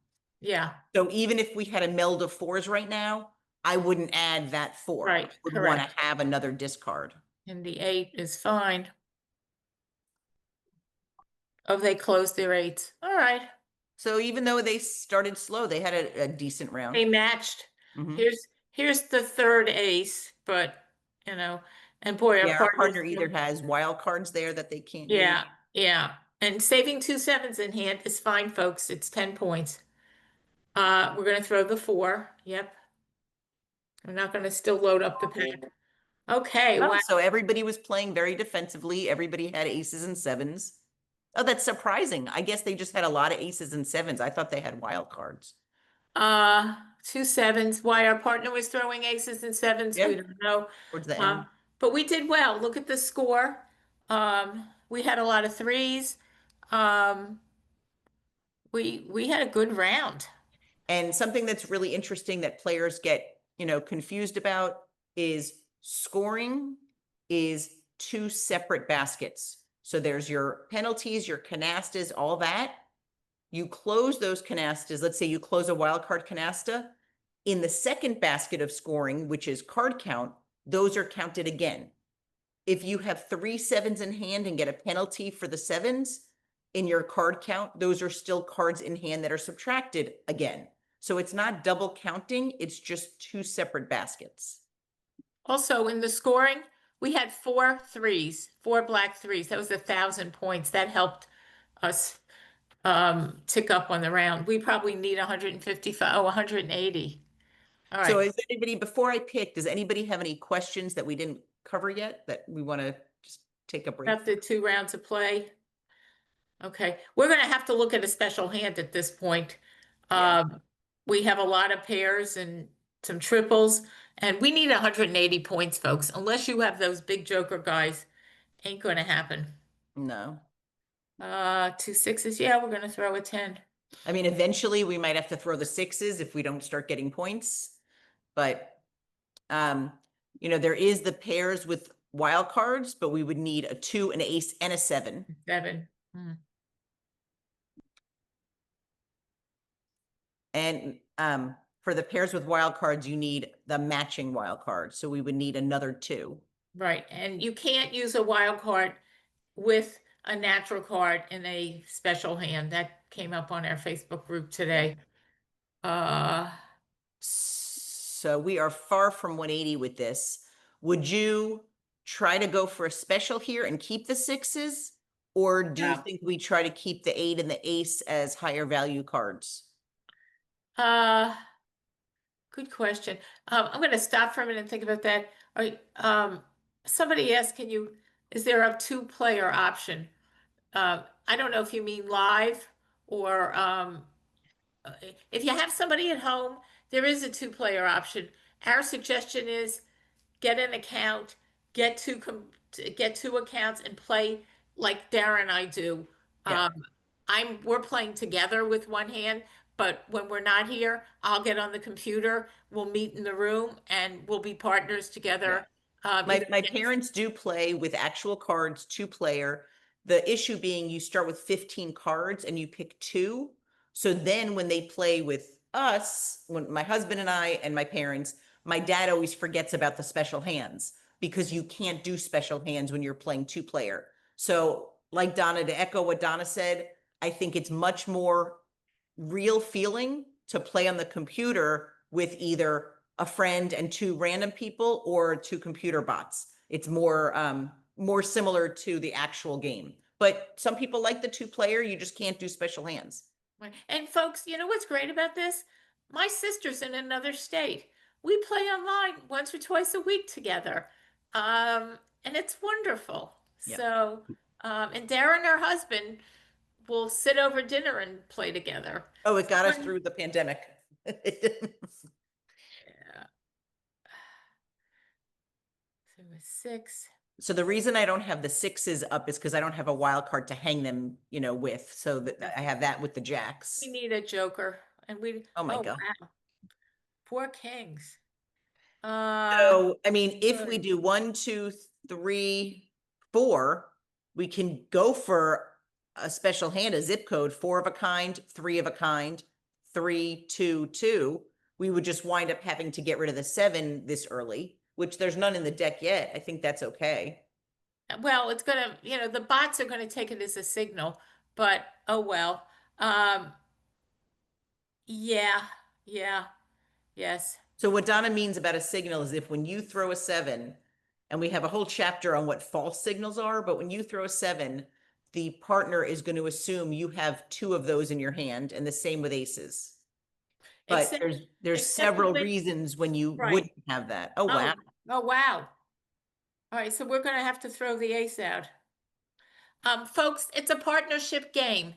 Yeah, So even if we had a meld of fours right now, I wouldn't add that four. Right, I would want to correct. have another discard. and the 8 is fine. Oh, they closed their 8s. All right, So even though they started slow, they had a decent round. they matched. Mhm. Here's the third ace, but you know, and boy, Yeah, our partner partners- either has wild cards there that they can't use. Yeah, yeah. And saving 2 7s in hand is fine, folks. It's 10 points. We're gonna throw the 4. Yep. We're not gonna still load up the pack. Okay, Oh, wow. so everybody was playing very defensively. Everybody had aces and sevens. Oh, that's surprising. I guess they just had a lot of aces and sevens. I thought they had wild cards. 2 7s. Why our partner was throwing aces and 7s, we Yeah. don't know. Towards the end. But we did well. Look at the score. We had a lot of 3s. We had a good round. And something that's really interesting that players get, confused about is scoring is 2 separate baskets. So there's your penalties, your canastas, all that. You close those canastas. Let's say you close a wild card canasta. In the second basket of scoring, which is card count, those are counted again. If you have 3 sevens in hand and get a penalty for the sevens in your card count, those are still cards in hand that are subtracted again. So it's not double counting, it's just 2 separate baskets. Also, in the scoring, we had 4 3s, 4 black 3s. That was 1,000 points. That helped us tick up on the round. We probably need 155, 180. All right. So is anybody, before I pick, does anybody have any questions that we didn't cover yet that we want to just take a break? About the 2 rounds of play. Okay, we're gonna have to look at a special hand at this point. Yeah. We have a lot of pairs and some triples, and we need 180 points, folks. Unless you have those big joker guys, ain't gonna happen. No. 2 6s, yeah, we're gonna throw a 10. I mean, eventually we might have to throw the 6s if we don't start getting points. But, there is the pairs with wild cards, but we would need a 2, an ace, and a 7. 7. And for the pairs with wild cards, you need the matching wild card. So we would need another 2. Right, and you can't use a wild card with a natural card in a special hand. That came up on our Facebook group today. So we are far from 180 with this. Would you try to go for a special here and keep the 6s? Or do you Yeah. think we try to keep the 8 and the ace as higher value cards? Good question. I'm going to stop for a minute and think about that. Somebody asked, is there a 2-player option? I don't know if you mean live or if you have somebody at home, there is a 2-player option. Our suggestion is get an account, get 2 accounts and play like Dara and I do. Yeah. We're playing together with one hand, but when we're not here, I'll get on the computer, we'll meet in the room and we'll be partners together. My parents do play with actual cards, 2-player. The issue being you start with 15 cards and you pick 2. So then when they play with us, when my husband and I and my parents, my dad always forgets about the special hands because you can't do special hands when you're playing 2-player. So like Donna, to echo what Donna said, I think it's much more real feeling to play on the computer with either a friend and 2 random people or 2 computer bots. It's more similar to the actual game. But some people like the 2-player, you just can't do special hands. And folks, you know what's great about this? My sister's in another state. We play online once or twice a week together. And it's wonderful. Yeah. So, and Dara and her husband will sit over dinner and play together. Oh, it got us through the pandemic. Yeah. So a 6. So the reason I don't have the 6s up is because I don't have a wild card to hang them, with. So that I have that with the jacks. We need a joker. And Oh my God. Wow. 4 kings. So, I mean, if we do 1, 2, 3, 4, we can go for a special hand, a zip code, 4 of a kind, 3 of a kind, 3, 2, 2, we would just wind up having to get rid of the 7 this early, which there's none in the deck yet. I think that's okay. Well, it's gonna, the bots are gonna take it as a signal, but oh well. Yeah, yeah, yes. So what Donna means about a signal is if when you throw a 7, and we have a whole chapter on what false signals are, but when you throw a 7, the partner is going to assume you have 2 of those in your hand, and the same with aces. But Except- there's except several when- reasons when you Right. wouldn't have that. Oh, wow. Oh, wow. All right, so we're gonna have to throw the ace out. Folks, it's a partnership game.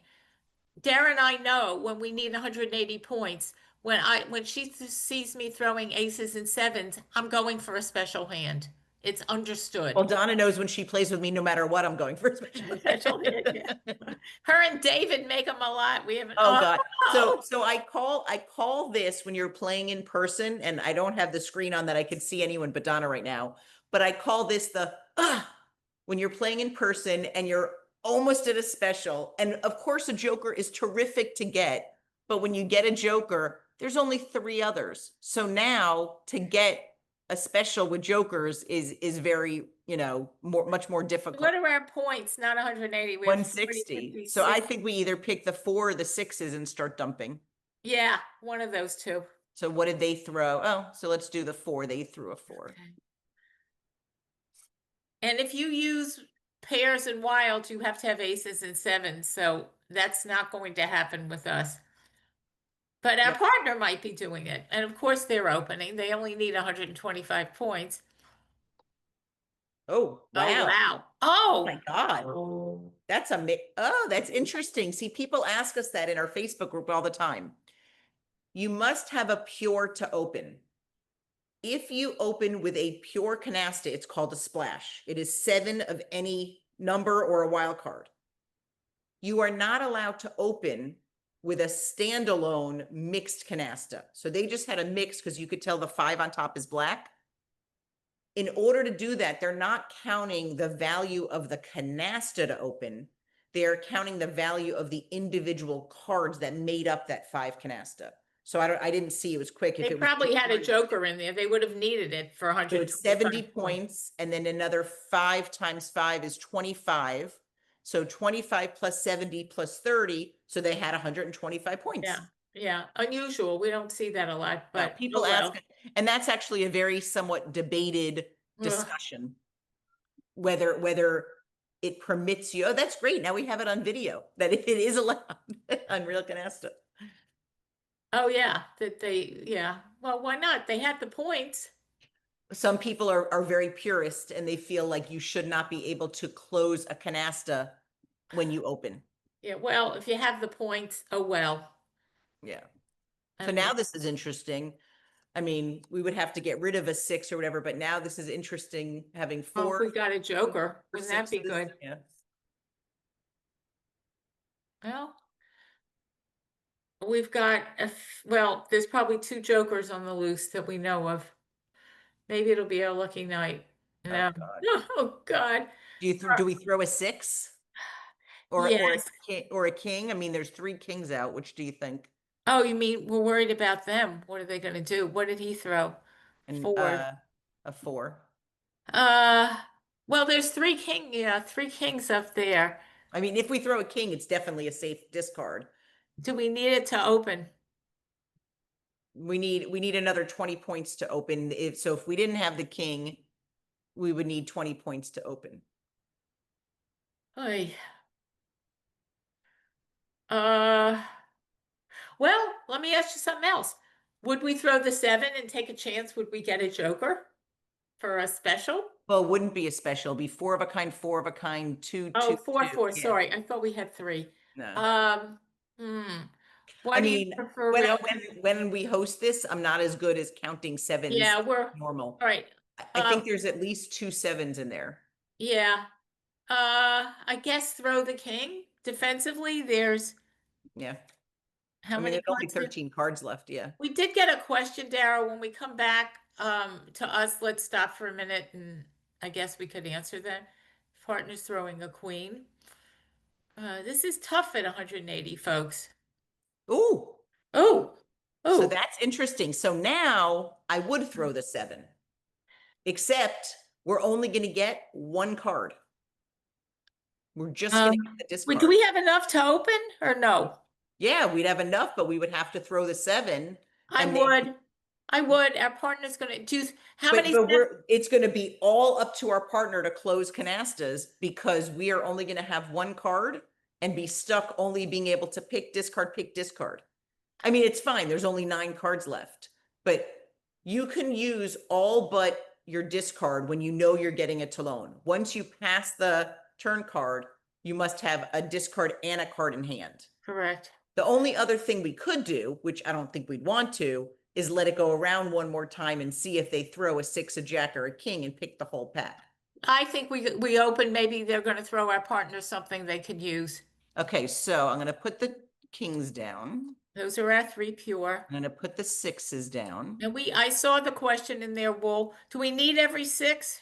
Dara and I know when we need 180 points. When she sees me throwing aces and 7s, I'm going for a special hand. It's understood. Well, Donna knows when she plays with me, no matter what, I'm going for a Special hand, yeah. Her and David make them a lot. We haven't. Oh God. So I call this when you're playing in person, and I don't have the screen on that I can see anyone but Donna right now, but I call this the when you're playing in person and you're almost at a special. And of course a joker is terrific to get, but when you get a joker, there's only 3 others. So now to get a special with jokers is very, much more difficult. What are our points? Not 180. We have 160. 40, So I 50, think we either pick the 4 or the 6s and start dumping. yeah, one of those two. So what did they throw? Oh, so let's do the 4. They threw a 4. Okay. And if you use pairs and wilds, you have to have aces and 7s. So that's not going to happen with us. But our Yep. partner might be doing it. And of course they're opening. They only need 125 points. Oh, wow. Oh, wow. Oh Oh, my God. That's that's interesting. See, people ask us that in our Facebook group all the time. You must have a pure to open. If you open with a pure canasta, it's called a splash. It is 7 of any number or a wild card. You are not allowed to open with a standalone mixed canasta. So they just had a mix because you could tell the 5 on top is black. In order to do that, they're not counting the value of the canasta to open. They're counting the value of the individual cards that made up that 5 canasta. So I didn't see, it was quick. If they it was probably had a cards, joker in there. They would have needed it for so 100. it's 70 points, and then another 5 times 5 is 25. So 25 plus 70 plus 30. So they had 125 points. Yeah, yeah. Unusual. We don't see that a lot, Now, but people oh well. ask, and that's actually a very somewhat debated discussion, whether it permits you. Oh, that's great. Now we have it on video that it is allowed on RealCanasta. Oh yeah, yeah. Well, why not? They had the points. Some people are very purist and they feel like you should not be able to close a canasta when you open. Yeah, well, if you have the points, oh well. Yeah. I So now mean, this is interesting. I mean, we would have to get rid of a 6 or whatever, but now this is interesting having well, if 4. we got a joker, or wouldn't that be 6s. good? Yeah. Well, we've got well, there's probably 2 jokers on the loose that we know of. Maybe it'll be a lucky night. No. God. Oh God. Do we throw a 6? Or Yes. or a king? I mean, there's 3 kings out. Which do you think? Oh, you mean we're worried about them? What are they going to do? What did he throw? And 4. a 4. Well, there's 3 kings up there. I mean, if we throw a king, it's definitely a safe discard. Do we need it to open? We need another 20 points to open. If we didn't have the king, we would need 20 points to open. Oy. Well, let me ask you something else. Would we throw the 7 and take a chance? Would we get a joker for a special? Well, it wouldn't be a special. It'd be 4 of a kind, 4 of a kind, 2, Oh, 2, 4, 2. 4. Yeah. Sorry, I thought we had 3. No. What I do you mean, prefer? when we host this, I'm not as good as counting 7s. Yeah, we're normal. all right. I think there's at least 2 7s in there. Yeah. I guess throw the king defensively. There's Yeah. how I mean, many there's only cards? there- 13 cards left. Yeah. We did get a question, Dara. When we come back to us, let's stop for a minute and I guess we could answer that. Partner's throwing a queen. This is tough at 180, folks. Ooh. Oh, So oh, that's interesting. So now I would throw the 7, except we're only going to get 1 card. We're just going to get the wait, discard. do we have enough to open or no? Yeah, we'd have enough, but we would have to throw the 7. and then- I would. Our partner's gonna do, how But, many? but it's going to be all up to our partner to close canastas because we are only going to have 1 card and be stuck only being able to pick, discard. I mean, it's fine. There's only 9 cards left, but you can use all but your discard when you know you're getting a talon. Once you pass the turn card, you must have a discard and a card in hand. Correct. The only other thing we could do, which I don't think we'd want to, is let it go around one more time and see if they throw a 6, a jack, or a king and pick the whole pack. I think we open, maybe they're gonna throw our partner something they could use. Okay, so I'm going to put the kings down. Those are our 3 pure. I'm going to put the 6s down. And I saw the question in there, Wool, do we need every 6?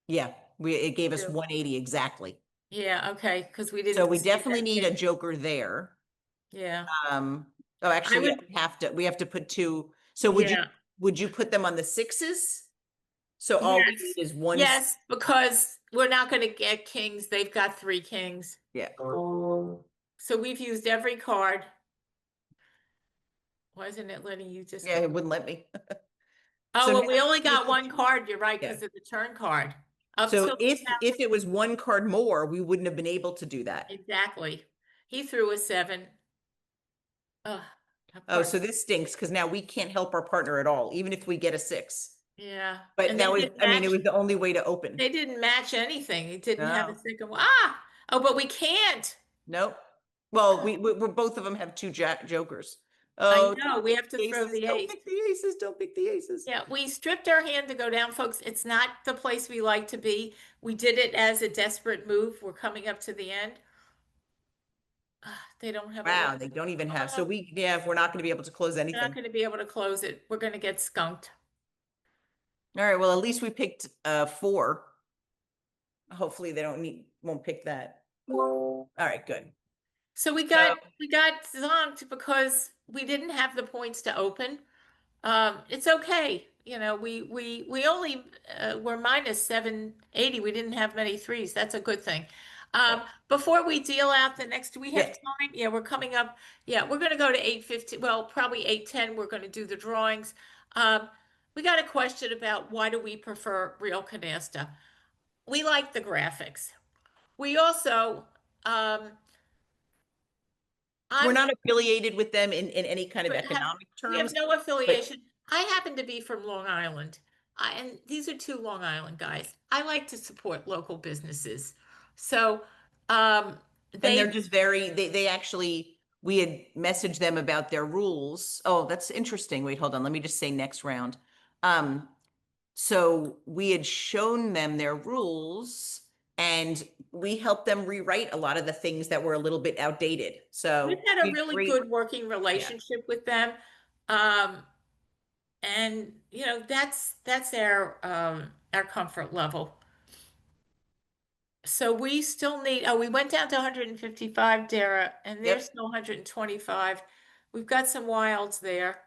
Yeah, it gave us Yeah. 180 exactly. Yeah, okay, because we didn't. So we see definitely that need a king. joker there. Yeah, Oh, actually, would- we have to put 2. So Yeah. would you put them on the 6s? So all we Yes. need is 1. yes, because we're not gonna get kings, they've got 3 kings. Yeah. So we've used every card. Why isn't it letting you just? Yeah, it wouldn't let me. Oh, so well, now we only if got it's- 1 card, you're right, Yeah. because of the turn card. Up So till if now- it was 1 card more, we wouldn't have been able to do that. Exactly. He threw a 7. Ugh, our Oh, so partner- this stinks because now we can't help our partner at all, even if we get a 6. Yeah. But And that they was, didn't I mean, it match- was the only way to open. They didn't match anything. It didn't have a No. second one. Oh, but we can't. Nope. Well, we're both of them have 2 jokers. I Oh, know, we have to the throw aces. the Don't ace. pick the aces. Don't pick the aces. Yeah, we stripped our hand to go down, folks. It's not the place we like to be. We did it as a desperate move. We're coming up to the end. They don't have. Wow, they don't even have. So we're not going to be able to close We're anything. not going to be able to close it. We're going to get skunked. All right. Well, at least we picked 4. Hopefully they won't pick that. All right, good. So we got zonked because we didn't have the points to open. It's okay. You know, we only were minus 780. We didn't have many 3s. That's a good thing. Before we deal out the next, do we have time? Yeah, we're coming up. Yeah, we're going to go to 8:50. Well, probably 8:10. We're going to do the drawings. We got a question about why do we prefer RealCanasta? We like the graphics. We also, We're not affiliated with them in any kind of We have- economic we have terms. no affiliation. I happen to be from Long Island. And these are 2 Long Island guys. I like to support local businesses. So, And they're they, just they actually, we had messaged them about their rules. Oh, that's interesting. Wait, hold on. Let me just say next round. So we had shown them their rules and we helped them rewrite a lot of the things that were a little bit outdated. So we've had a we really agree- good working relationship with them. And you know, that's our comfort level. So we still need, we went down to 155, Dara, and they're Yep. still 125. We've got some wilds there.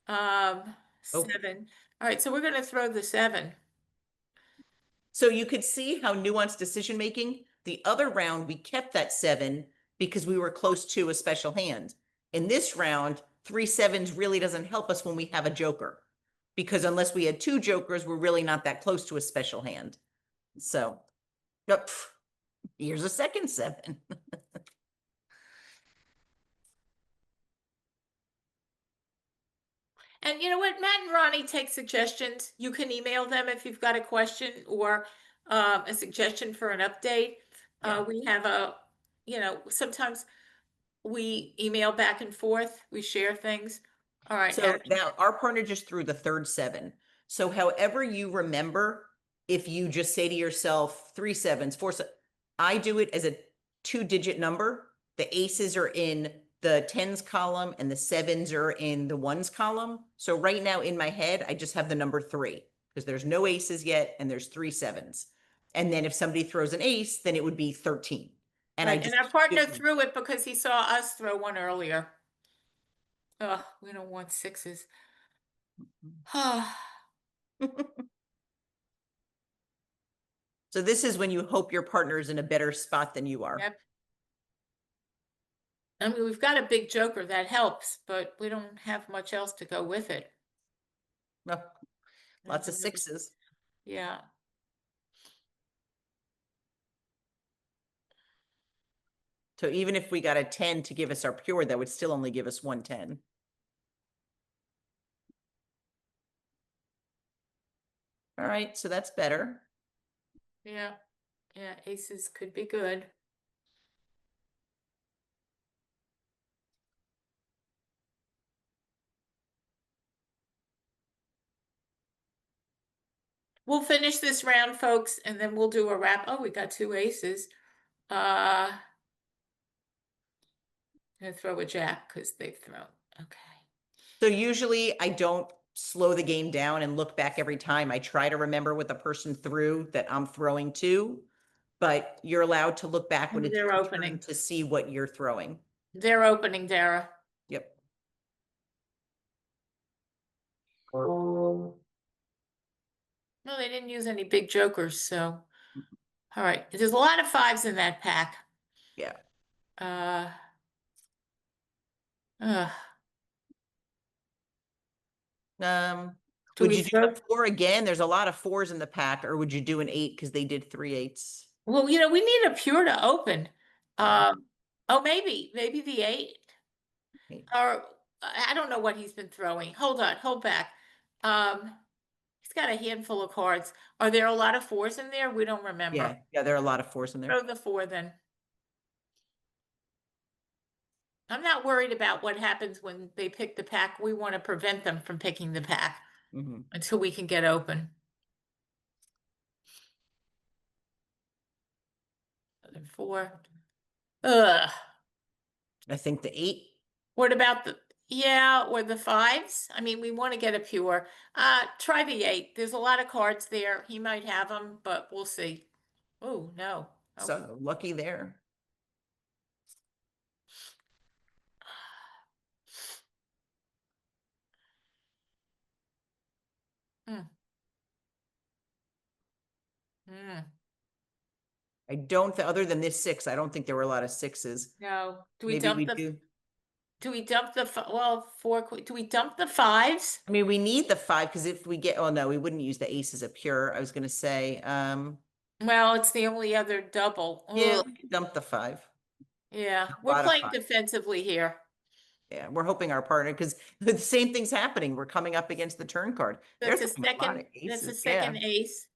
7. All right, so we're gonna throw the 7. So you could see how nuanced decision making. The other round, we kept that 7 because we were close to a special hand. In this round, 3 7s really doesn't help us when we have a joker, because unless we had 2 jokers, we're really not that close to a special hand. So, yep, here's a second 7. And you know what? Matt and Ronnie take suggestions. You can email them if you've got a question or a suggestion for an update. Yeah. We have sometimes we email back and forth. We share things. All right. So now our partner just threw the third 7. So however you remember, if you just say to yourself 3 7s, 4 7, I do it as a 2-digit number. The aces are in the 10s column and the 7s are in the 1s column. So right now in my head, I just have the number 3 because there's no aces yet and there's 3 7s. And then if somebody throws an ace, then it would be 13. And Right, I just and our partner give them- threw it because he saw us throw one earlier. Oh, we don't want sixes. So this is when you hope your partner is in a better spot than you are. Yep. I mean, we've got a big joker that helps, but we don't have much else to go with it. No, lots of There's another- sixes. Yeah. So even if we got a 10 to give us our pure, that would still only give us 110. All right, so that's better. Yeah. Yeah. Aces could be good. We'll finish this round, folks, and then we'll do a wrap. Oh, we got two aces. Gonna throw a jack because they've thrown. Okay. So usually I don't slow the game down and look back every time. I try to remember what the person threw that I'm throwing to, but you're allowed to look back when it's They're your turn opening. to see what you're throwing. They're opening, Dara. Yep. No, they didn't use any big jokers, so. All right. There's a lot of fives in that pack. Yeah. Uh, do Would we you do throw? a 4 again? There's a lot of 4s in the pack, or would you do an 8 because they did 3 8s? Well, you know, we need a pure to open. Yeah. Oh, maybe the 8. Eight. Or I don't know what he's been throwing. Hold on, hold back. He's got a handful of cards. Are there a lot of 4s in there? We don't remember. Yeah, yeah, there are a lot of 4s in there. Throw the 4 then. I'm not worried about what happens when they pick the pack. We want to prevent them from picking the pack until we can get open. 4. Ugh. I think the 8. What about the, yeah, or the 5s? I mean, we want to get a pure. Try the 8. There's a lot of cards there. He might have them, but we'll see. Oh, no. Oh. So lucky there. I don't, other than this 6, I don't think there were a lot of 6s. No. Do we Maybe dump we the, do. do we dump the, well, 4, do we dump the 5s? I mean, we need the 5 because if we get, oh no, we wouldn't use the ace as a pure. I was going to say, Well, it's the only other double. yeah, Ugh. we could dump the 5. Yeah, A we're lot of playing 5. defensively here. Yeah, we're hoping our partner, because the same thing's happening. We're coming up against the turn card. That's a throwing lot of second, that's a aces, second yeah. ace.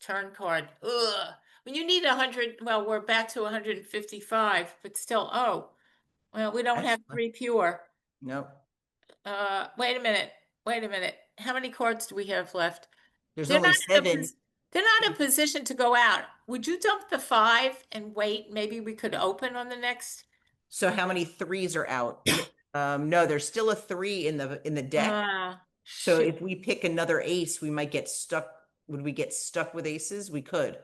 Turn card. Ugh. When you need 100, well, we're back to 155, but still, oh, well, we don't have Actually. 3 pure. Nope. Wait a minute. Wait a minute. How many cards do we have left? There's They're only not in a 7. they're not in a position to go out. Would you dump the 5 and wait? Maybe we could open on the next. So how many 3s are out? No, there's still a 3 in the deck. So Shoot. if we pick another ace, we might get stuck. Would we get stuck with aces? We could.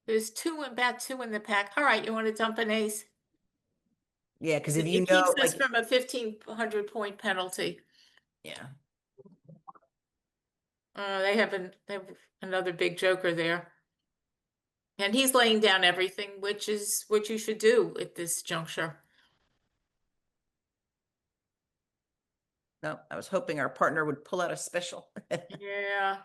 There's about 2 in the pack. All right, you want to dump an ace? Yeah, because if It you keeps know, us like, from a 1,500 point penalty. yeah, They have another big joker there. And he's laying down everything, which is what you should do at this juncture. no, I was hoping our partner would pull out a special. Yeah.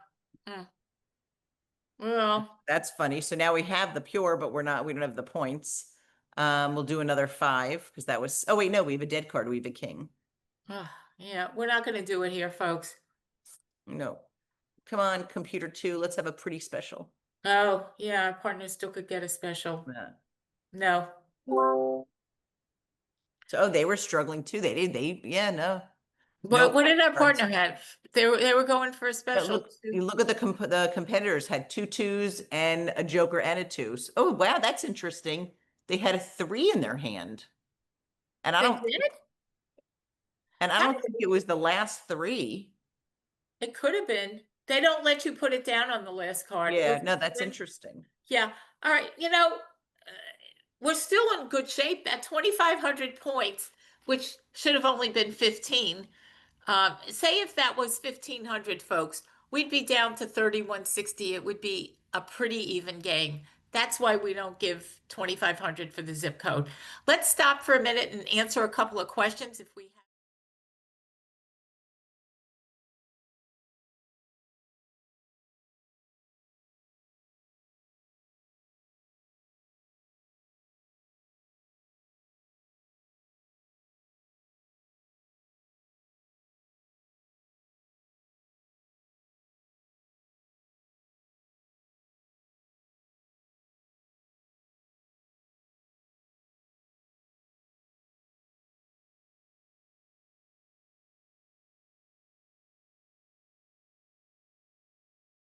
Well, That's funny. So now we have the pure, but we don't have the points. We'll do another 5 because that was, oh wait, no, we have a dead card. We have a king. yeah, we're not going to do it here, folks. No. Come on, computer 2. Let's have a pretty special. Oh, yeah, our partner still could get a special. Yeah. No. So, oh, they were struggling too. Yeah, no. What Nope. did our Cards. partner have? They were going for a But special. look, you look at the competitors had 2 2s and a joker and a 2. Oh, wow, that's interesting. They had a 3 in their hand. And I They don't did? and I How don't did think it was the last 3. It could have been. They don't let you put it down on the last card. Yeah, It no, was- that's interesting. Yeah. All right. You know, we're still in good shape at 2,500 points, which should have only been 15. Say if that was 1,500 folks, we'd be down to 3,160. It would be a pretty even game. That's why we don't give 2,500 for the zip code. Let's stop for a minute and answer a couple of questions if we